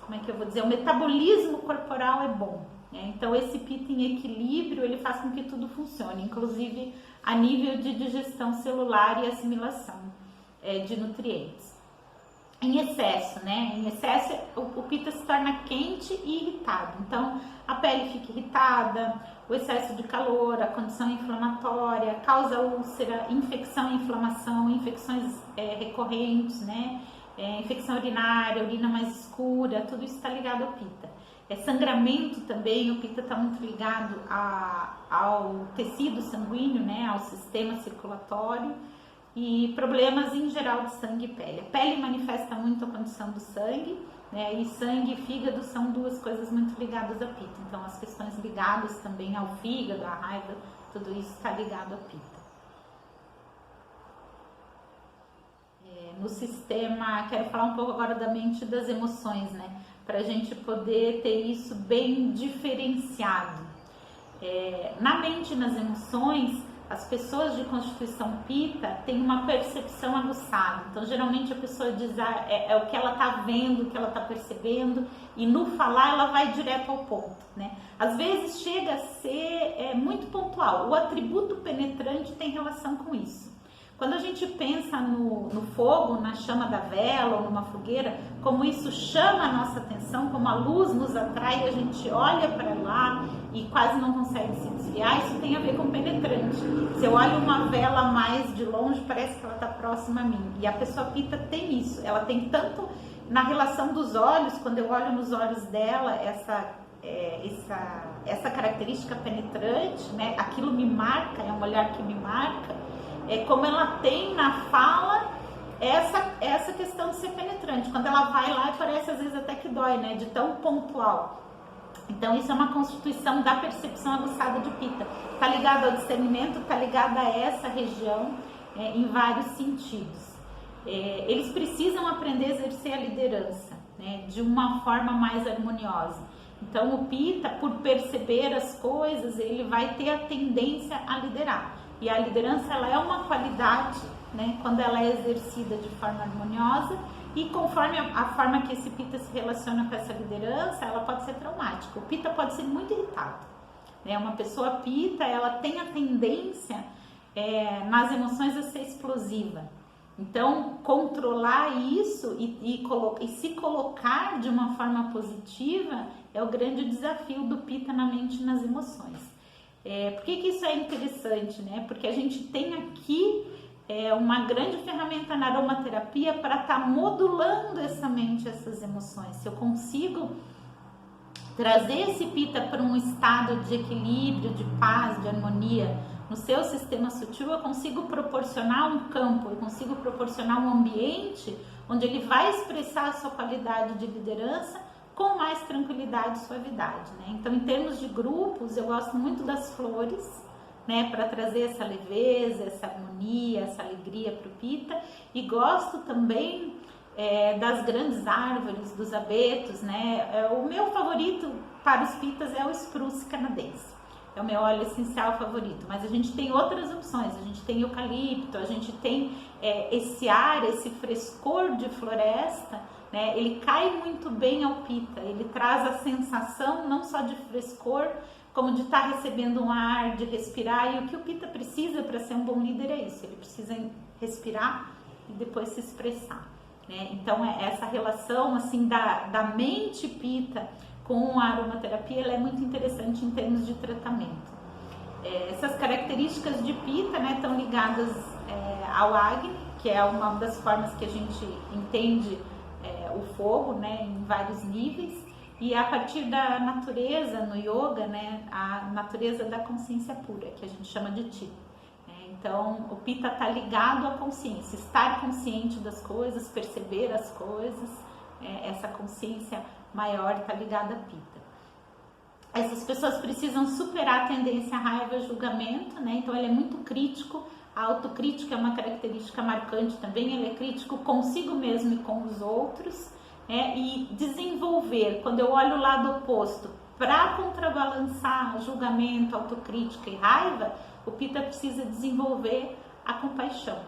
como é que eu vou dizer? O metabolismo corporal é bom. Então, esse Pitta em equilíbrio, ele faz com que tudo funcione, inclusive a nível de digestão celular e assimilação de nutrientes. Em excesso, né? Em excesso, o Pitta se torna quente e irritado. Então, a pele fica irritada, o excesso de calor, a condição inflamatória, causa úlcera, infecção e inflamação, infecções recorrentes, né? infecção urinária, urina mais escura, tudo isso está ligado ao Pitta. Sangramento também, o Pitta está muito ligado ao tecido sanguíneo, né, ao sistema circulatório, e problemas em geral de sangue e pele. A pele manifesta muito a condição do sangue, né, e sangue e fígado são duas coisas muito ligadas a Pitta. Então as questões ligadas também ao fígado, à raiva, tudo isso está ligado a Pitta. No sistema, quero falar um pouco agora da mente e das emoções, né, para a gente poder ter isso bem diferenciado. Na mente e nas emoções, as pessoas de constituição Pitta têm uma percepção aguçada. Então, geralmente a pessoa diz é o que ela está vendo, o que ela está percebendo, e no falar ela vai direto ao ponto, né? Às vezes chega a ser muito pontual. O atributo penetrante tem relação com isso. Quando a gente pensa no fogo, na chama da vela ou numa fogueira, como isso chama a nossa atenção, como a luz nos atrai, a gente olha para lá e quase não consegue se desviar, isso tem a ver com penetrante. Se eu olho uma vela mais de longe, parece que ela está próxima a mim. E a pessoa Pitta tem isso, ela tem tanto na relação dos olhos, quando eu olho nos olhos dela, essa característica penetrante, né? Aquilo me marca, é um olhar que me marca. Como ela tem na fala essa questão de ser penetrante. Quando ela vai lá, parece às vezes até que dói, né? De tão pontual. Então isso é uma constituição da percepção aguçada de Pitta. Está ligado ao discernimento, está ligado a essa região em vários sentidos. Eles precisam aprender a exercer a liderança, né, de uma forma mais harmoniosa. Então o Pitta, por perceber as coisas, ele vai ter a tendência a liderar. E a liderança, ela é uma qualidade, né, quando ela é exercida de forma harmoniosa, e conforme a forma que esse Pitta se relaciona com essa liderança, ela pode ser traumática. O Pitta pode ser muito irritado, né? Uma pessoa Pitta, ela tem a tendência nas emoções a ser explosiva. Então, controlar isso e se colocar de uma forma positiva é o grande desafio do Pitta na mente e nas emoções. Por que isso é interessante, né? Porque a gente tem aqui uma grande ferramenta na aromaterapia para estar modulando essa mente, essas emoções. Se eu consigo trazer esse Pitta para um estado de equilíbrio, de paz, de harmonia no seu sistema sutil, eu consigo proporcionar um campo, eu consigo proporcionar um ambiente onde ele vai expressar a sua qualidade de liderança com mais tranquilidade e suavidade, né? Então, em termos de grupos, eu gosto muito das flores, né, para trazer essa leveza, essa harmonia, essa alegria para o Pitta, e gosto também das grandes árvores, dos abetos, né? O meu favorito para os Pittas é o spruce canadense, é o meu óleo essencial favorito, mas a gente tem outras opções, a gente tem eucalipto, a gente tem esse ar, esse frescor de floresta, né? Ele cai muito bem ao Pitta, ele traz a sensação não só de frescor, como de estar recebendo um ar, de respirar, e o que o Pitta precisa para ser um bom líder é isso, ele precisa respirar e depois se expressar, né? Então essa relação assim da mente Pitta com a aromaterapia, ela é muito interessante em termos de tratamento. Essas características de Pitta, né, estão ligadas ao Agni, que é uma das formas que a gente entende o fogo, né, em vários níveis, e a partir da natureza no yoga, né, a natureza da consciência pura, que a gente chama de Chitta. Então o Pitta está ligado à consciência, estar consciente das coisas, perceber as coisas, essa consciência maior está ligada a Pitta. Essas pessoas precisam superar a tendência à raiva e julgamento, né? Então ele é muito crítico. A autocrítica é uma característica marcante também, ele é crítico consigo mesmo e com os outros, e desenvolver, quando eu olho o lado oposto, para contrabalançar julgamento, autocrítica e raiva, o Pitta precisa desenvolver a compaixão,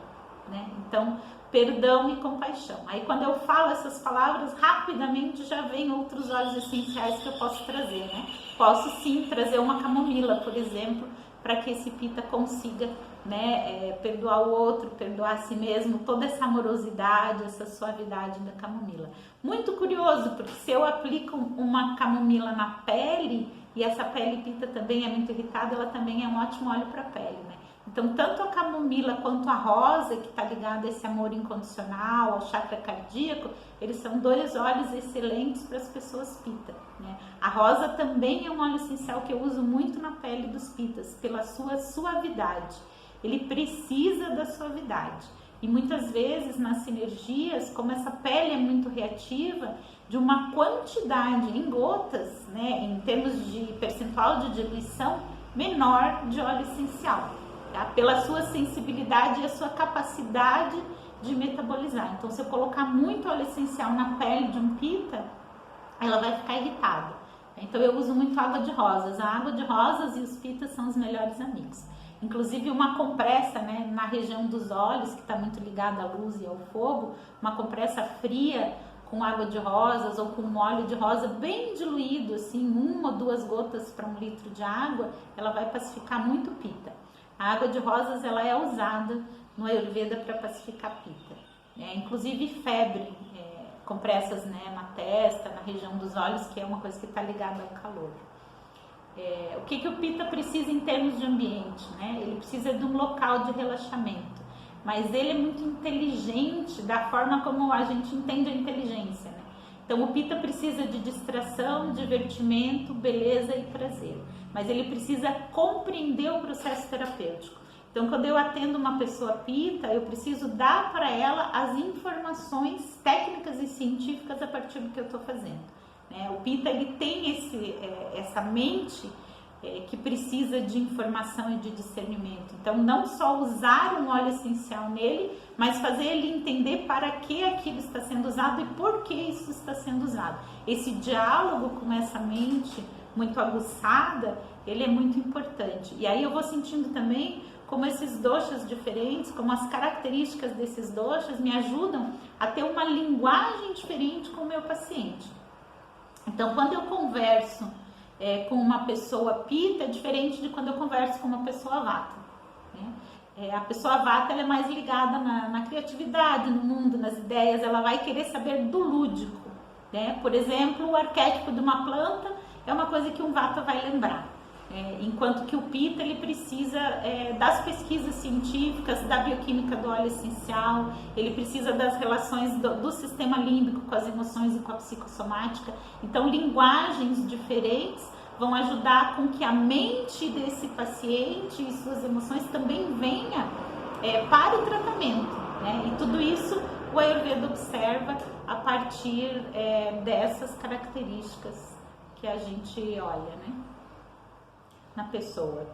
né? Então, perdão e compaixão. Aí quando eu falo essas palavras, rapidamente já vem outros óleos essenciais que eu posso trazer, né? Posso sim trazer uma camomila, por exemplo, para que esse Pitta consiga, né, perdoar o outro, perdoar a si mesmo, toda essa amorosidade, essa suavidade da camomila. Muito curioso, porque se eu aplico uma camomila na pele, e essa pele Pitta também é muito irritada, ela também é um ótimo óleo para a pele, né? Então, tanto a camomila quanto a rosa, que está ligada a esse amor incondicional, ao chakra cardíaco, eles são 2 óleos excelentes para as pessoas pita, né? A rosa também é um óleo essencial que eu uso muito na pele dos pitas, pela sua suavidade. Ele precisa da suavidade. E muitas vezes nas sinergias, como essa pele é muito reativa, de uma quantidade em gotas, né, em termos de percentual de diluição, menor de óleo essencial. Tá? Pela sua sensibilidade e a sua capacidade de metabolizar. Então, se eu colocar muito óleo essencial na pele de um pita, ela vai ficar irritada. Então, eu uso muito água de rosas. A água de rosas e os pitas são os melhores amigos. Inclusive, uma compressa, né, na região dos olhos, que está muito ligada à luz e ao fogo, uma compressa fria com água de rosas ou com um óleo de rosa bem diluído, assim, 1 ou 2 gotas para 1 litro de água, ela vai pacificar muito pita. A água de rosas, ela é usada no Ayurveda para pacificar pita. Inclusive febre, compressas, né, na testa, na região dos olhos, que é uma coisa que está ligada ao calor. O que o pita precisa em termos de ambiente, né? Ele precisa de um local de relaxamento, mas ele é muito inteligente da forma como a gente entende a inteligência, né? Então o pita precisa de distração, divertimento, beleza e prazer, mas ele precisa compreender o processo terapêutico. Então, quando eu atendo uma pessoa pita, eu preciso dar para ela as informações técnicas e científicas a partir do que eu estou fazendo. O pita, ele tem essa mente que precisa de informação e de discernimento. Então, não só usar um óleo essencial nele, mas fazer ele entender para que aquilo está sendo usado e por que isso está sendo usado. Esse diálogo com essa mente muito aguçada, ele é muito importante. E aí eu vou sentindo também como esses doshas diferentes, como as características desses doshas me ajudam a ter uma linguagem diferente com o meu paciente. Então, quando eu converso com uma pessoa pita, é diferente de quando eu converso com uma pessoa vata, né? A pessoa vata, ela é mais ligada na criatividade, no mundo, nas ideias, ela vai querer saber do lúdico, né? Por exemplo, o arquétipo de uma planta é uma coisa que um vata vai lembrar. Enquanto que o pita, ele precisa das pesquisas científicas, da bioquímica do óleo essencial, ele precisa das relações do sistema límbico com as emoções e com a psicossomática. Então, linguagens diferentes vão ajudar com que a mente desse paciente e suas emoções também venha para o tratamento, né? E tudo isso o Ayurveda observa a partir dessas características que a gente olha, né, na pessoa.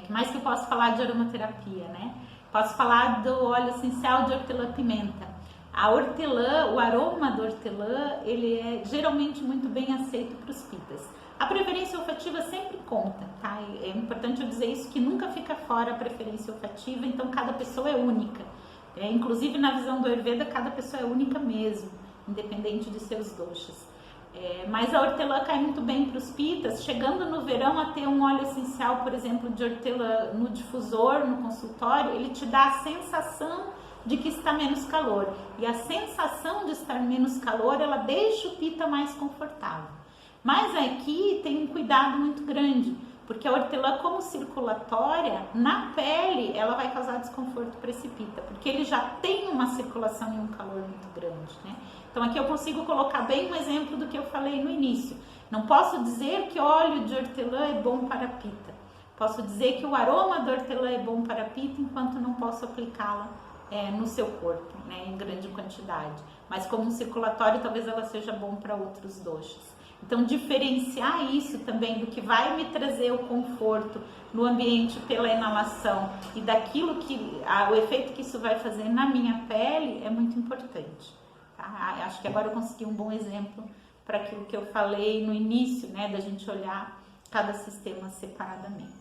Que mais que eu posso falar de aromaterapia, né? Posso falar do óleo essencial de hortelã-pimenta. A hortelã, o aroma do hortelã, ele é geralmente muito bem aceito para os pitas. A preferência olfativa sempre conta, tá? É importante eu dizer isso, que nunca fica fora a preferência olfativa, então cada pessoa é única. Inclusive na visão do Ayurveda, cada pessoa é única mesmo, independente de seus doshas. Mas a hortelã cai muito bem para os pitas, chegando no verão a ter um óleo essencial, por exemplo, de hortelã no difusor, no consultório, ele te dá a sensação de que está menos calor. E a sensação de estar menos calor, ela deixa o pita mais confortável. Mas aqui tem um cuidado muito grande, porque a hortelã, como circulatória, na pele, ela vai causar desconforto para esse pita, porque ele já tem uma circulação e um calor muito grande, né? Então aqui eu consigo colocar bem um exemplo do que eu falei no início. Não posso dizer que óleo de hortelã é bom para pita. Posso dizer que o aroma da hortelã é bom para pita, enquanto não posso aplicá-la no seu corpo, né, em grande quantidade. Mas como um circulatório, talvez ela seja bom para outros doshas. Então, diferenciar isso também do que vai me trazer o conforto no ambiente pela inalação e daquilo que, o efeito que isso vai fazer na minha pele é muito importante. Tá? Acho que agora eu consegui um bom exemplo para aquilo que eu falei no início, né, da gente olhar cada sistema separadamente.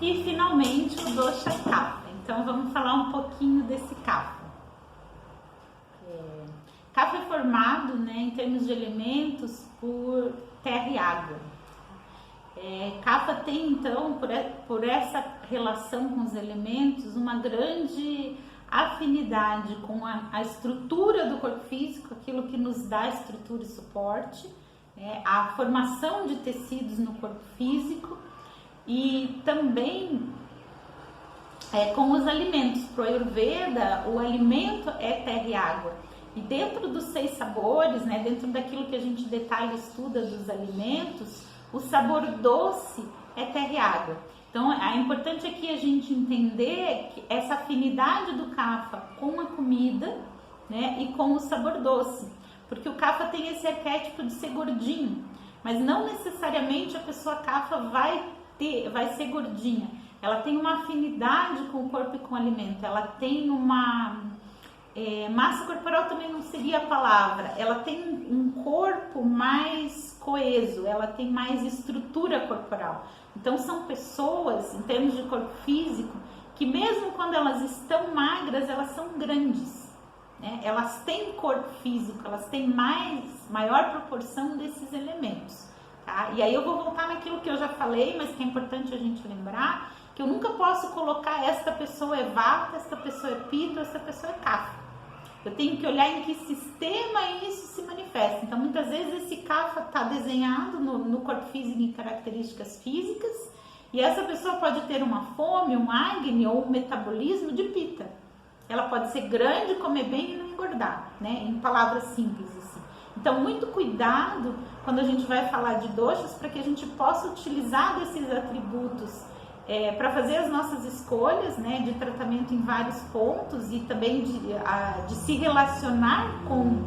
E finalmente o dosha kapha. Então vamos falar um pouquinho desse kapha. Kapha é formado, né, em termos de elementos, por terra e água. Kapha tem então, por essa relação com os elementos, uma grande afinidade com a estrutura do corpo físico, aquilo que nos dá estrutura e suporte, a formação de tecidos no corpo físico, e também com os alimentos. Pro Ayurveda, o alimento é terra e água. E dentro dos 6 sabores, né, dentro daquilo que a gente detalha e estuda dos alimentos, o sabor doce é terra e água. Então, é importante aqui a gente entender que essa afinidade do Kapha com a comida, né, e com o sabor doce. Porque o Kapha tem esse arquétipo de ser gordinho, mas não necessariamente a pessoa Kapha vai ser gordinha. Ela tem uma afinidade com o corpo e com o alimento. Ela tem uma massa corporal, também não seria a palavra. Ela tem um corpo mais coeso, ela tem mais estrutura corporal. Então são pessoas, em termos de corpo físico, que mesmo quando elas estão magras, elas são grandes, né? Elas têm corpo físico, elas têm maior proporção desses elementos, tá? E aí eu vou voltar naquilo que eu já falei, mas que é importante a gente lembrar, que eu nunca posso colocar esta pessoa é Vata, esta pessoa é Pitta, esta pessoa é Kapha. Eu tenho que olhar em que sistema isso se manifesta. Então, muitas vezes esse Kapha está desenhado no corpo físico em características físicas, e essa pessoa pode ter uma fome, um Agni ou um metabolismo de Pitta. Ela pode ser grande, comer bem e não engordar, né? Em palavras simples assim. Então, muito cuidado quando a gente vai falar de doshas, para que a gente possa utilizar desses atributos para fazer as nossas escolhas, né, de tratamento em vários pontos, e também de se relacionar com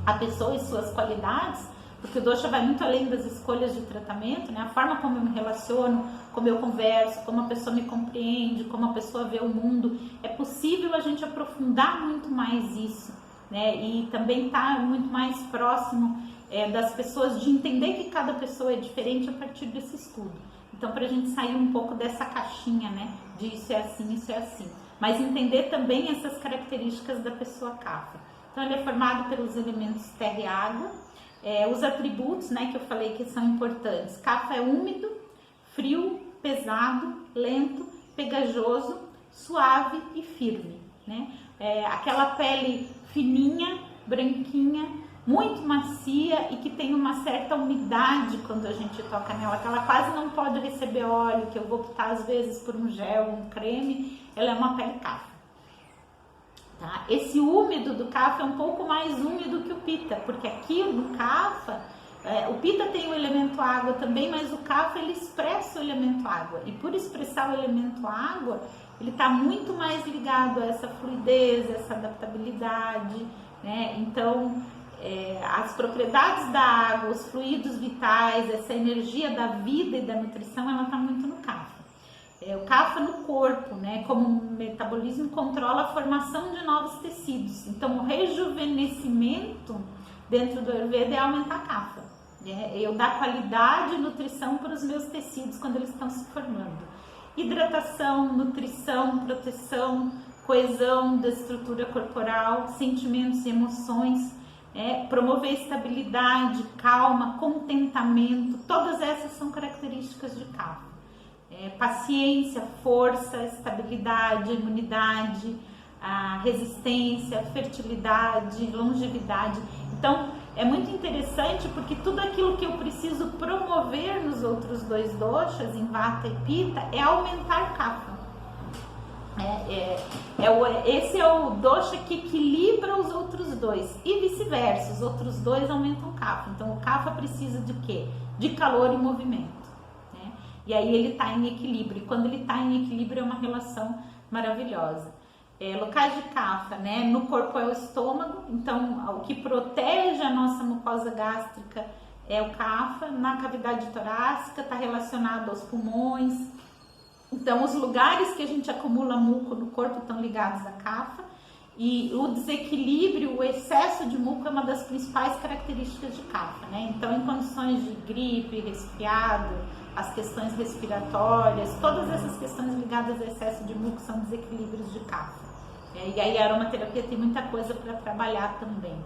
a pessoa e suas qualidades, porque o dosha vai muito além das escolhas de tratamento, né, a forma como eu me relaciono, como eu converso, como a pessoa me compreende, como a pessoa vê o mundo. É possível a gente aprofundar muito mais isso, né, e também estar muito mais próximo das pessoas, de entender que cada pessoa é diferente a partir desse estudo. Então, para a gente sair um pouco dessa caixinha, né, de isso é assim, isso é assim. Mas entender também essas características da pessoa Kapha. Então, ele é formado pelos elementos terra e água. Os atributos, né, que eu falei que são importantes. Kapha é úmido, frio, pesado, lento, pegajoso, suave e firme, né? Aquela pele fininha, branquinha, muito macia e que tem uma certa umidade quando a gente toca nela, que ela quase não pode receber óleo, que eu vou optar às vezes por um gel, um creme. Ela é uma pele Kapha, tá? Esse úmido do Kapha é um pouco mais úmido que o Pitta, porque aqui no Kapha, o Pitta tem o elemento água também, mas o Kapha ele expressa o elemento água, e por expressar o elemento água, ele está muito mais ligado a essa fluidez, essa adaptabilidade, né? Então, as propriedades da água, os fluidos vitais, essa energia da vida e da nutrição, ela está muito no Kapha. O Kapha no corpo, né, como metabolismo, controla a formação de novos tecidos. Então, o rejuvenescimento dentro do Ayurveda é aumentar a Kapha. Eu dar qualidade e nutrição para os meus tecidos quando eles estão se formando. Hidratação, nutrição, proteção, coesão da estrutura corporal, sentimentos e emoções. Promover estabilidade, calma, contentamento, todas essas são características de Kapha. Paciência, força, estabilidade, imunidade, resistência, fertilidade, longevidade. Então, é muito interessante porque tudo aquilo que eu preciso promover nos outros 2 doshas, em Vata e Pitta, é aumentar Kapha. Esse é o dosha que equilibra os outros 2 e vice-versa, os outros 2 aumentam o Kapha. Então o Kapha precisa de quê? De calor e movimento, né? E aí ele está em equilíbrio, e quando ele está em equilíbrio é uma relação maravilhosa. Locais de Kapha, né? No corpo é o estômago, então o que protege a nossa mucosa gástrica é o Kapha. Na cavidade torácica está relacionado aos pulmões. Então, os lugares que a gente acumula muco no corpo estão ligados a Kapha, e o desequilíbrio, o excesso de muco é uma das principais características de Kapha, né? Então, em condições de gripe, resfriado, as questões respiratórias, todas essas questões ligadas a excesso de muco são desequilíbrios de Kapha. E aí a aromaterapia tem muita coisa para trabalhar também.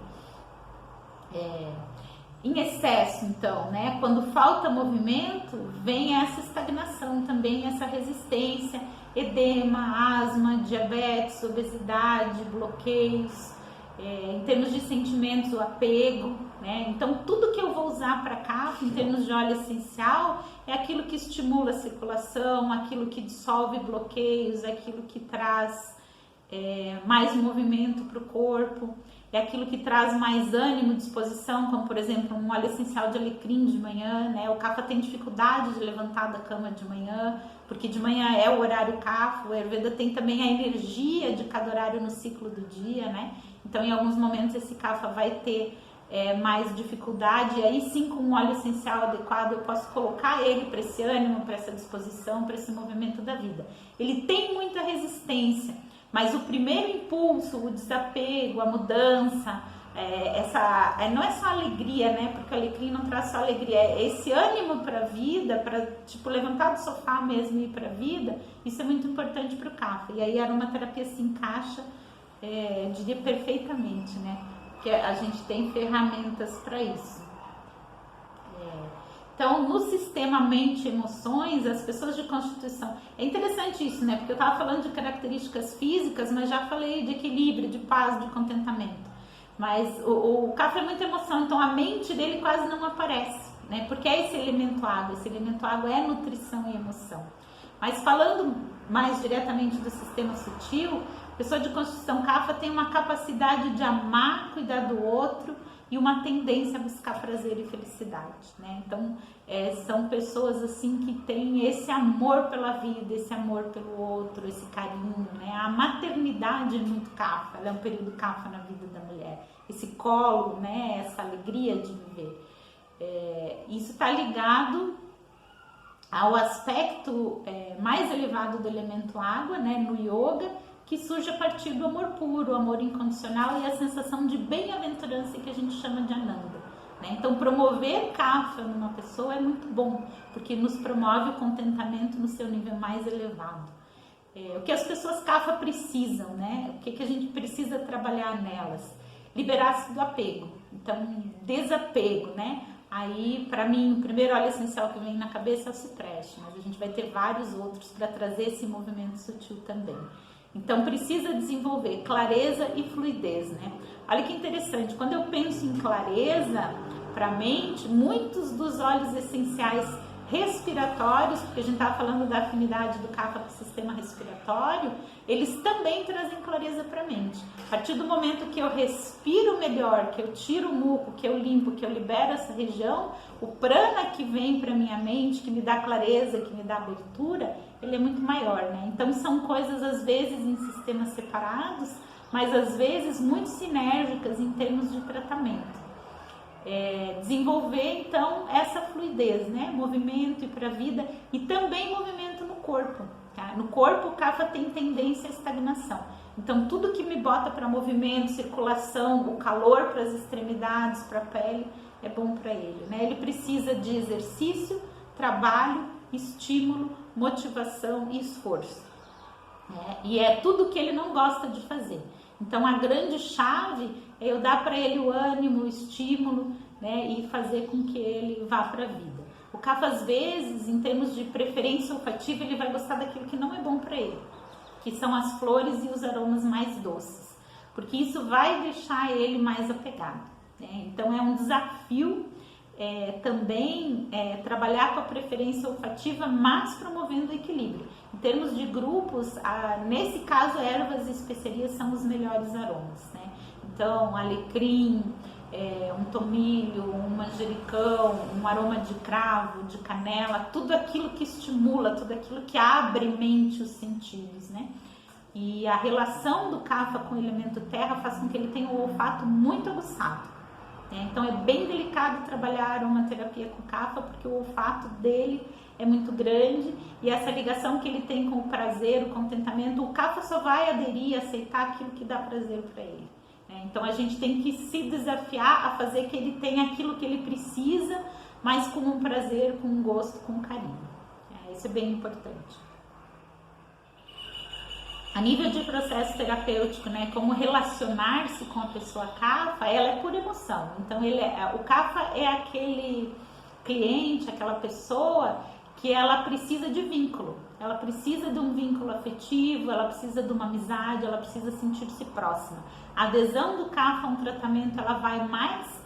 Em excesso, então, né? Quando falta movimento, vem essa estagnação também, essa resistência, edema, asma, diabetes, obesidade, bloqueios, em termos de sentimentos, o apego, né? Então, tudo que eu vou usar usar para CAFA, em termos de óleo essencial, é aquilo que estimula a circulação, aquilo que dissolve bloqueios, aquilo que traz mais movimento para o corpo, é aquilo que traz mais ânimo, disposição, como por exemplo um óleo essencial de alecrim de manhã, né? O CAFA tem dificuldade de levantar da cama de manhã, porque de manhã é o horário CAFA. O Ayurveda tem também a energia de cada horário no ciclo do dia, né? Então em alguns momentos esse CAFA vai ter mais dificuldade, e aí sim com um óleo essencial adequado eu posso colocar ele para esse ânimo, para essa disposição, para esse movimento da vida. Ele tem muita resistência, mas o primeiro impulso, o desapego, a mudança, não é só alegria, né? Porque o alecrim não traz só alegria, é esse ânimo para a vida, para tipo levantar do sofá mesmo e ir para a vida. Isso é muito importante para o CAFA. E aí a aromaterapia se encaixa, diria perfeitamente, né? Porque a gente tem ferramentas para isso. Então, no sistema mente e emoções, as pessoas de constituição... É interessante isso, né? Porque eu estava falando de características físicas, mas já falei de equilíbrio, de paz, de contentamento. Mas o CAFA é muita emoção, então a mente dele quase não aparece, né? Porque é esse elemento água é nutrição e emoção. Mas falando mais diretamente do sistema sutil, a pessoa de constituição CAFA tem uma capacidade de amar, cuidar do outro, e uma tendência a buscar prazer e felicidade, né? Então, são pessoas assim que têm esse amor pela vida, esse amor pelo outro, esse carinho, né? A maternidade é muito CAFA, ela é um período CAFA na vida da mulher. Esse colo, né? Essa alegria de viver. Isso está ligado ao aspecto mais elevado do elemento água, né? No yoga, que surge a partir do amor puro, o amor incondicional e a sensação de bem-aventurança que a gente chama de Ananda, né? Então, promover CAFA numa pessoa é muito bom, porque nos promove o contentamento no seu nível mais elevado. O que as pessoas CAFA precisam, né? O que a gente precisa trabalhar nelas? Liberar-se do apego, então, desapego, né? Aí, para mim, o primeiro óleo essencial que vem na cabeça é o cipreste, mas a gente vai ter vários outros para trazer esse movimento sutil também. Então, precisa desenvolver clareza e fluidez, né? Olha que interessante, quando eu penso em clareza para a mente, muitos dos óleos essenciais respiratórios, porque a gente estava falando da afinidade do CAFA para o sistema respiratório, eles também trazem clareza para a mente. A partir do momento que eu respiro melhor, que eu tiro o muco, que eu limpo, que eu libero essa região, o prana que vem para minha mente, que me dá clareza, que me dá abertura, ele é muito maior, né? Então são coisas às vezes em sistemas separados, mas às vezes muito sinérgicas em termos de tratamento. Desenvolver então essa fluidez, né? Movimento e para a vida, e também movimento no corpo, tá? No corpo o CAFA tem tendência à estagnação, então tudo que me bota para movimento, circulação, o calor para as extremidades, para a pele, é bom para ele, né? Ele precisa de exercício, trabalho, estímulo, motivação e esforço, né? E é tudo que ele não gosta de fazer. Então a grande chave é eu dar para ele o ânimo, o estímulo, né? E fazer com que ele vá para a vida. O CAFA às vezes, em termos de preferência olfativa, ele vai gostar daquilo que não é bom para ele, que são as flores e os aromas mais doces, porque isso vai deixar ele mais apegado, né? Então é um desafio também trabalhar com a preferência olfativa, mas promovendo o equilíbrio. Em termos de grupos, nesse caso, ervas e especiarias são os melhores aromas, né? Então, alecrim, um tomilho, um manjericão, um aroma de cravo, de canela, tudo aquilo que estimula, tudo aquilo que abre mente os sentidos, né? E a relação do CAFA com o elemento terra faz com que ele tenha um olfato muito aguçado. Então é bem delicado trabalhar a aromaterapia com CAFA, porque o olfato dele é muito grande e essa ligação que ele tem com o prazer, o contentamento, o CAFA só vai aderir, aceitar aquilo que dá prazer para ele. Então a gente tem que se desafiar a fazer que ele tenha aquilo que ele precisa, mas com um prazer, com um gosto, com um carinho. Isso é bem importante. A nível de processo terapêutico, né, como relacionar-se com a pessoa CAFA, ela é por emoção. Então, o CAFA é aquele cliente, aquela pessoa que ela precisa de vínculo. Ela precisa de um vínculo afetivo, ela precisa de uma amizade, ela precisa sentir-se próxima. A adesão do CAFA a um tratamento, ela vai mais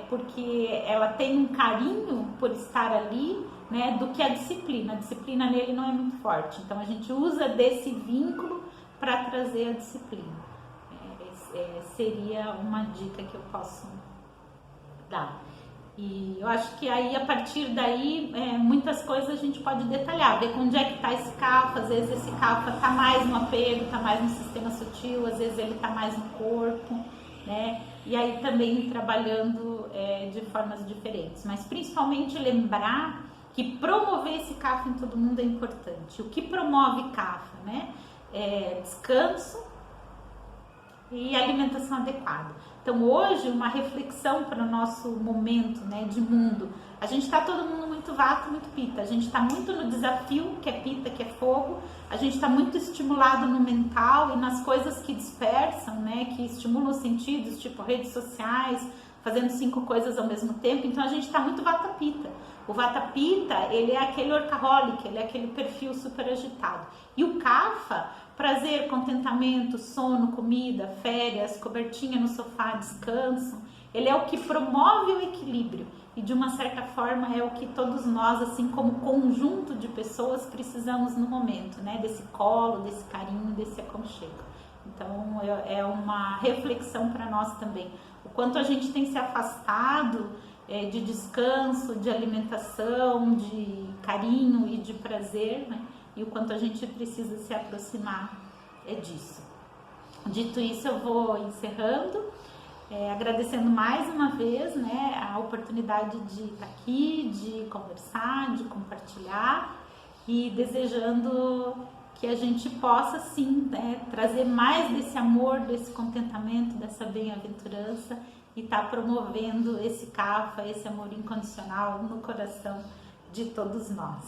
porque ela tem um carinho por estar ali, né, do que a disciplina. A disciplina nele não é muito forte, então a gente usa desse vínculo para trazer a disciplina. Seria uma dica que eu posso dar. E eu acho que aí, a partir daí, muitas coisas a gente pode detalhar, ver onde é que está esse CAFA. Às vezes esse CAFA está mais no apego, está mais no sistema sutil, às vezes ele está mais no corpo, né? E aí também trabalhando de formas diferentes, mas principalmente lembrar que promover esse CAFA em todo mundo é importante. O que promove CAFA, né? Descanso e alimentação adequada. Então hoje, uma reflexão para o nosso momento, né, de mundo. A gente está todo mundo muito vata, muito pita. A gente está muito no desafio, que é pita, que é fogo. A gente está muito estimulado no mental e nas coisas que dispersam, né, que estimulam os sentidos, tipo redes sociais, fazendo 5 coisas ao mesmo tempo. Então a gente está muito vata pita. O vata pita, ele é aquele workaholic, ele é aquele perfil super agitado. E o kapha, prazer, contentamento, sono, comida, férias, cobertinha no sofá, descanso, ele é o que promove o equilíbrio. E de uma certa forma é o que todos nós, assim como conjunto de pessoas, precisamos no momento, né? Desse colo, desse carinho, desse aconchego. Então é uma reflexão para nós também. O quanto a gente tem se afastado de descanso, de alimentação, de carinho e de prazer, né? E o quanto a gente precisa se aproximar disso. Dito isso, eu vou encerrando, agradecendo mais uma vez, né, a oportunidade de estar aqui, de conversar, de compartilhar e desejando que a gente possa sim, né, trazer mais desse amor, desse contentamento, dessa bem-aventurança e estar promovendo esse kapha, esse amor incondicional no coração de todos nós.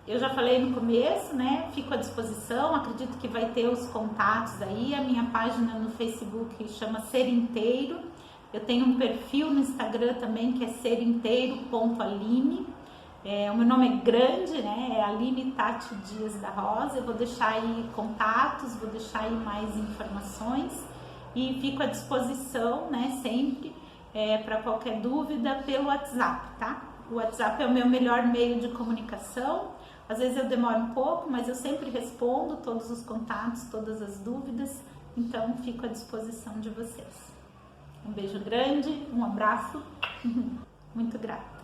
Eu já falei no começo, né? Fico à disposição, acredito que vai ter os contatos aí. A minha página no Facebook chama Ser Inteiro. Eu tenho um perfil no Instagram também que é serinteiro.aline. O meu nome é grande, né? É Aline Tati Dias da Rosa. Eu vou deixar aí contatos, vou deixar aí mais informações e fico à disposição, né? Sempre para qualquer dúvida pelo WhatsApp, tá? O WhatsApp é o meu melhor meio de comunicação. Às vezes eu demoro um pouco, mas eu sempre respondo todos os contatos, todas as dúvidas. Então, fico à disposição de vocês. Um beijo grande, um abraço, muito grata.